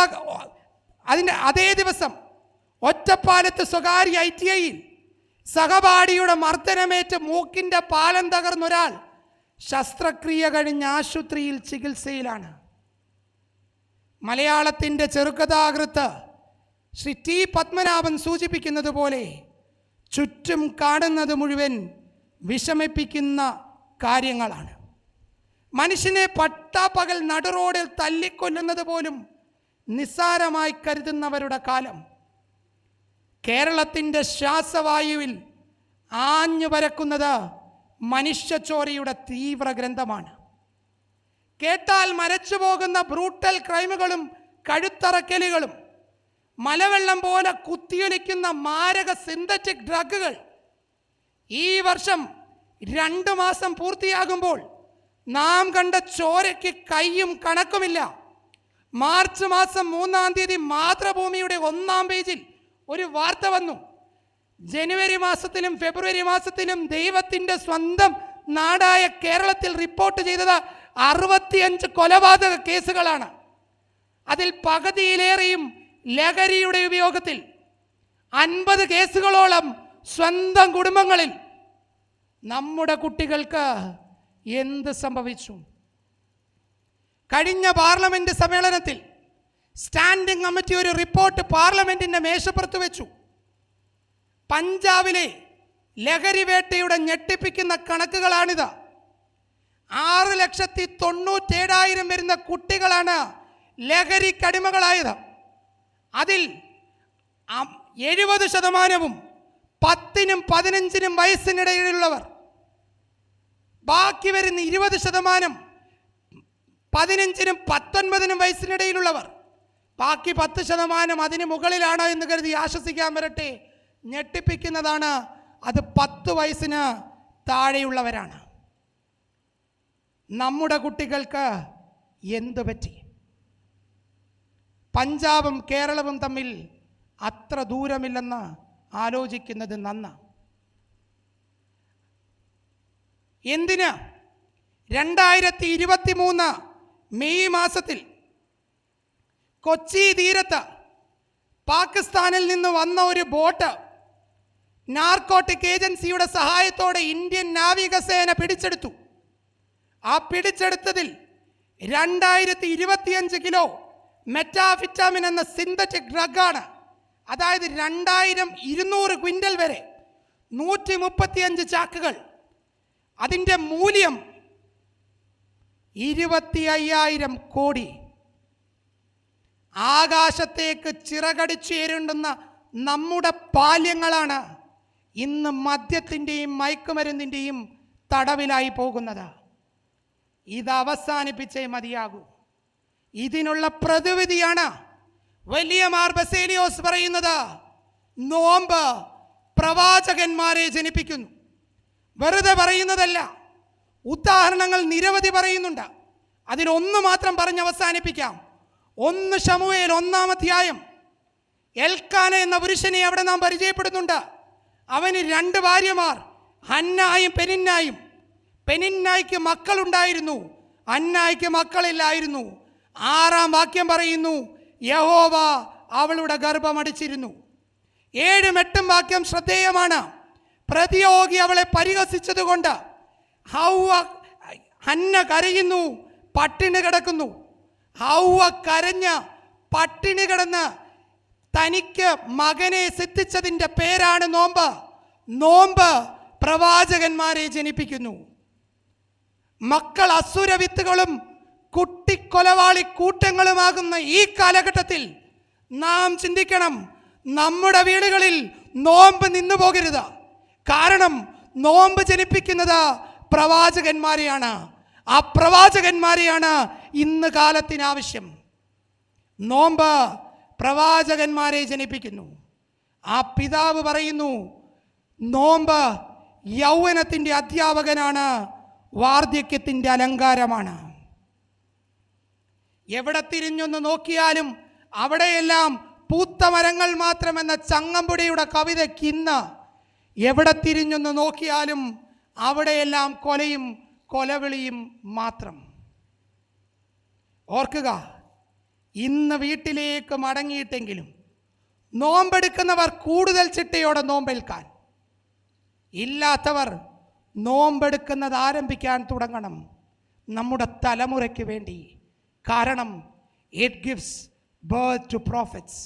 അതിൻ്റെ അതേ ദിവസം ഒറ്റപ്പാലത്ത് സ്വകാര്യ ITIയിൽ സഹപാഠിയുടെ മർദ്ദനമേറ്റ് മൂക്കിൻ്റെ പാലം തകർന്നൊരാൾ ശസ്ത്രക്രിയ കഴിഞ്ഞ് ആശുപത്രിയിൽ ചികിത്സയിലാണ്. മലയാളത്തിൻ്റെ ചെറുകഥാകൃത്ത് ശ്രീ T. പത്മനാഭൻ സൂചിപ്പിക്കുന്നത് പോലെ ചുറ്റും കാണുന്നത് മുഴുവൻ വിഷമിപ്പിക്കുന്ന കാര്യങ്ങളാണ്. മനുഷ്യനെ പട്ടാപ്പകൽ നടുറോഡിൽ തല്ലിക്കൊല്ലുന്നത് പോലും നിസ്സാരമായി കരുതുന്നവരുടെ കാലം. കേരളത്തിൻ്റെ ശ്വാസവായുവിൽ ആഞ്ഞു പരക്കുന്നത് മനുഷ്യച്ചോരയുടെ തീവ്ര ഗ്രന്ഥമാണ്. കേട്ടാൽ മരച്ചു പോകുന്ന ബ്രൂട്ടൽ ക്രൈമുകളും കഴുത്തറക്കലുകളും മലവെള്ളം പോലെ കുത്തിയൊലിക്കുന്ന മാരക സിന്തറ്റിക് ഡ്രഗുകൾ. ഈ വർഷം 2 മാസം പൂർത്തിയാകുമ്പോൾ നാം കണ്ട ചോരയ്ക്ക് കയ്യും കണക്കുമില്ല. മാർച്ച് മാസം 3-ാം തീയതി മാതൃഭൂമിയുടെ 1ാം പേജിൽ ഒരു വാർത്ത വന്നു. ജനുവരി മാസത്തിലും ഫെബ്രുവരി മാസത്തിലും ദൈവത്തിൻ്റെ സ്വന്തം നാടായ കേരളത്തിൽ റിപ്പോർട്ട് ചെയ്തത് 65 കൊലപാതക കേസുകളാണ്. അതിൽ പകുതിയിലേറെയും ലഹരിയുടെ ഉപയോഗത്തിൽ. 50 കേസുകളോളം സ്വന്തം കുടുംബങ്ങളിൽ. നമ്മുടെ കുട്ടികൾക്ക് എന്ത് സംഭവിച്ചു? കഴിഞ്ഞ പാർലമെന്റ് സമ്മേളനത്തിൽ സ്റ്റാൻഡിംഗ് കമ്മിറ്റി ഒരു റിപ്പോർട്ട് പാർലമെന്റിന്റെ മേശപ്പുറത്ത് വെച്ചു. പഞ്ചാബിലെ ലഹരി വേട്ടയുടെ ഞെട്ടിപ്പിക്കുന്ന കണക്കുകളാണിത്. 6,97,000 വരുന്ന കുട്ടികളാണ് ലഹരിക്കടിമകളായത്. അതിൽ 70% 10-നും 15-നും വയസ്സിനിടയിലുള്ളവർ. ബാക്കി വരുന്ന 20% 15-നും 19-നും വയസ്സിനിടയിലുള്ളവർ. ബാക്കി 10% അതിന് മുകളിലാണ് എന്ന് കരുതി ആശ്വസിക്കാൻ വരട്ടെ. ഞെട്ടിപ്പിക്കുന്നതാണ്, അത് 10 വയസ്സിന് താഴെയുള്ളവരാണ്. നമ്മുടെ കുട്ടികൾക്ക് എന്തു പറ്റി? പഞ്ചാബും കേരളവും തമ്മിൽ അത്ര ദൂരമില്ലെന്ന് ആലോചിക്കുന്നത് നന്ന. എന്തിന് 2023 മെയ് മാസത്തിൽ കൊച്ചി തീരത്ത് പാകിസ്ഥാനിൽ നിന്ന് വന്ന ഒരു ബോട്ട് നാർക്കോട്ടിക് ഏജൻസിയുടെ സഹായത്തോടെ ഇന്ത്യൻ നാവികസേന പിടിച്ചെടുത്തു. ആ പിടിച്ചെടുത്തതിൽ 2025 കിലോ മെറ്റാഫിറ്റാമിൻ എന്ന സിന്തറ്റിക് ഡ്രഗാണ്. അതായത് 2200 ക്വിൻ്റൽ വരെ, 135 ചാക്കുകൾ. അതിൻ്റെ മൂല്യം 25,000 കോടി. ആകാശത്തേക്ക് ചിറകടിച്ചുയരുണ്ടുന്ന നമ്മുടെ ബാല്യങ്ങളാണ് ഇന്ന് മദ്യത്തിൻ്റെയും മയക്കുമരുന്നിൻ്റെയും തടവിലായി പോകുന്നത്. ഇത് അവസാനിപ്പിച്ചേ മതിയാകൂ. ഇതിനുള്ള പ്രതിവിധിയാണ് വലിയ മാർ ബസേലിയോസ് പറയുന്നത്. നോമ്പ് പ്രവാചകന്മാരെ ജനിപ്പിക്കുന്നു. വെറുതെ പറയുന്നതല്ല, ഉദാഹരണങ്ങൾ നിരവധി പറയുന്നുണ്ട്. അതിലൊന്ന് മാത്രം പറഞ്ഞ് അവസാനിപ്പിക്കാം. 1 ശമൂവേൽ 1-ാം അധ്യായം. എൽക്കാന എന്ന പുരുഷനെ അവിടെ നാം പരിചയപ്പെടുന്നുണ്ട്. അവന് 2 ഭാര്യമാർ, ഹന്നായും പെനിന്നായും. പെനിന്നായ്ക്ക് മക്കളുണ്ടായിരുന്നു, ഹന്നായ്ക്ക് മക്കളില്ലായിരുന്നു. 6-ാം വാക്യം പറയുന്നു, യഹോവ അവളുടെ ഗർഭമടിച്ചിരുന്നു. 7-ഉം 8-ഉം വാക്യം ശ്രദ്ധേയമാണ്. പ്രതിയോഗി അവളെ പരിഹസിച്ചതുകൊണ്ട് ഹന്ന കരയുന്നു, പട്ടിണി കിടക്കുന്നു. ഹൗവ കരഞ്ഞ് പട്ടിണി കിടന്ന് തനിക്ക് മകനെ സിദ്ധിച്ചതിൻ്റെ പേരാണ് നോമ്പ്. നോമ്പ് പ്രവാചകന്മാരെ ജനിപ്പിക്കുന്നു. മക്കൾ അസുരവിത്തുകളും കുട്ടിക്കൊലവാളി കൂട്ടങ്ങളുമാകുന്ന ഈ കാലഘട്ടത്തിൽ നാം ചിന്തിക്കണം, നമ്മുടെ വീടുകളിൽ നോമ്പ് നിന്നു പോകരുത്. കാരണം നോമ്പ് ജനിപ്പിക്കുന്നത് പ്രവാചകന്മാരെയാണ്. ആ പ്രവാചകന്മാരെയാണ് ഇന്ന് കാലത്തിന് ആവശ്യം. നോമ്പ് പ്രവാചകന്മാരെ ജനിപ്പിക്കുന്നു. ആ പിതാവ് പറയുന്നു, നോമ്പ് യൗവനത്തിൻ്റെ അധ്യാപകനാണ്, വാർദ്ധക്യത്തിൻ്റെ അലങ്കാരമാണ്. എവിടെ തിരിഞ്ഞൊന്ന് നോക്കിയാലും അവിടെയെല്ലാം പൂത്ത മരങ്ങൾ മാത്രമെന്ന ചങ്ങമ്പുടിയുടെ കവിതയ്ക്ക് ഇന്ന് എവിടെ തിരിഞ്ഞൊന്ന് നോക്കിയാലും അവിടെയെല്ലാം കൊലയും കൊലവിളിയും മാത്രം. ഓർക്കുക, ഇന്ന് വീട്ടിലേക്ക് മടങ്ങിയിട്ടെങ്കിലും നോമ്പെടുക്കുന്നവർ കൂടുതൽ ചിട്ടയോടെ നോമ്പെടുക്കാൻ, ഇല്ലാത്തവർ നോമ്പെടുക്കുന്നത് ആരംഭിക്കാൻ തുടങ്ങണം, നമ്മുടെ തലമുറയ്ക്ക് വേണ്ടി. കാരണം it gives birth to prophets.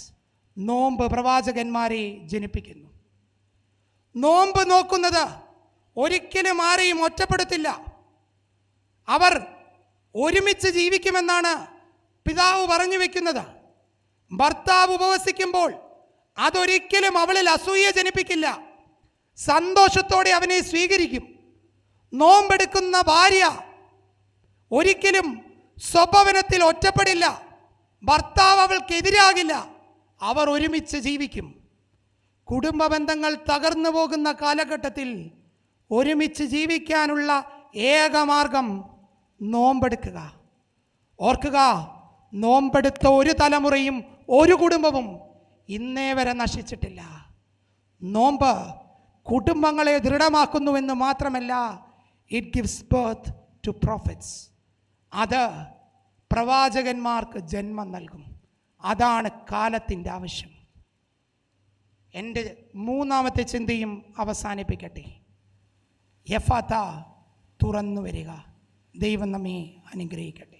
നോമ്പ് പ്രവാചകന്മാരെ ജനിപ്പിക്കുന്നു. നോമ്പ് നോക്കുന്നത് ഒരിക്കലും ആരെയും ഒറ്റപ്പെടുത്തില്ല. അവർ ഒരുമിച്ച് ജീവിക്കുമെന്നാണ് പിതാവ് പറഞ്ഞു വെക്കുന്നത്. ഭർത്താവ് ഉപവസിക്കുമ്പോൾ അതൊരിക്കലും അവളിൽ അസൂയ ജനിപ്പിക്കില്ല, സന്തോഷത്തോടെ അവനെ സ്വീകരിക്കും. നോമ്പെടുക്കുന്ന ഭാര്യ ഒരിക്കലും സ്വഭവനത്തിൽ ഒറ്റപ്പെടില്ല, ഭർത്താവ് അവൾക്കെതിരാകില്ല, അവർ ഒരുമിച്ച് ജീവിക്കും. കുടുംബ ബന്ധങ്ങൾ തകർന്നു പോകുന്ന കാലഘട്ടത്തിൽ ഒരുമിച്ച് ജീവിക്കാനുള്ള ഏക മാർഗം നോമ്പെടുക്കുക. ഓർക്കുക, നോമ്പെടുത്ത ഒരു തലമുറയും ഒരു കുടുംബവും ഇന്നേ വരെ നശിച്ചിട്ടില്ല. നോമ്പ് കുടുംബങ്ങളെ ദൃഢമാക്കുന്നുവെന്ന് മാത്രമല്ല, it gives birth to prophets. അത് പ്രവാചകന്മാർക്ക് ജന്മം നൽകും. അതാണ് കാലത്തിൻ്റെ ആവശ്യം. എൻ്റെ മൂന്നാമത്തെ ചിന്തയും അവസാനിപ്പിക്കട്ടെ. എഫാത്ത, തുറന്നു വരിക. ദൈവം നമ്മെ അനുഗ്രഹിക്കട്ടെ.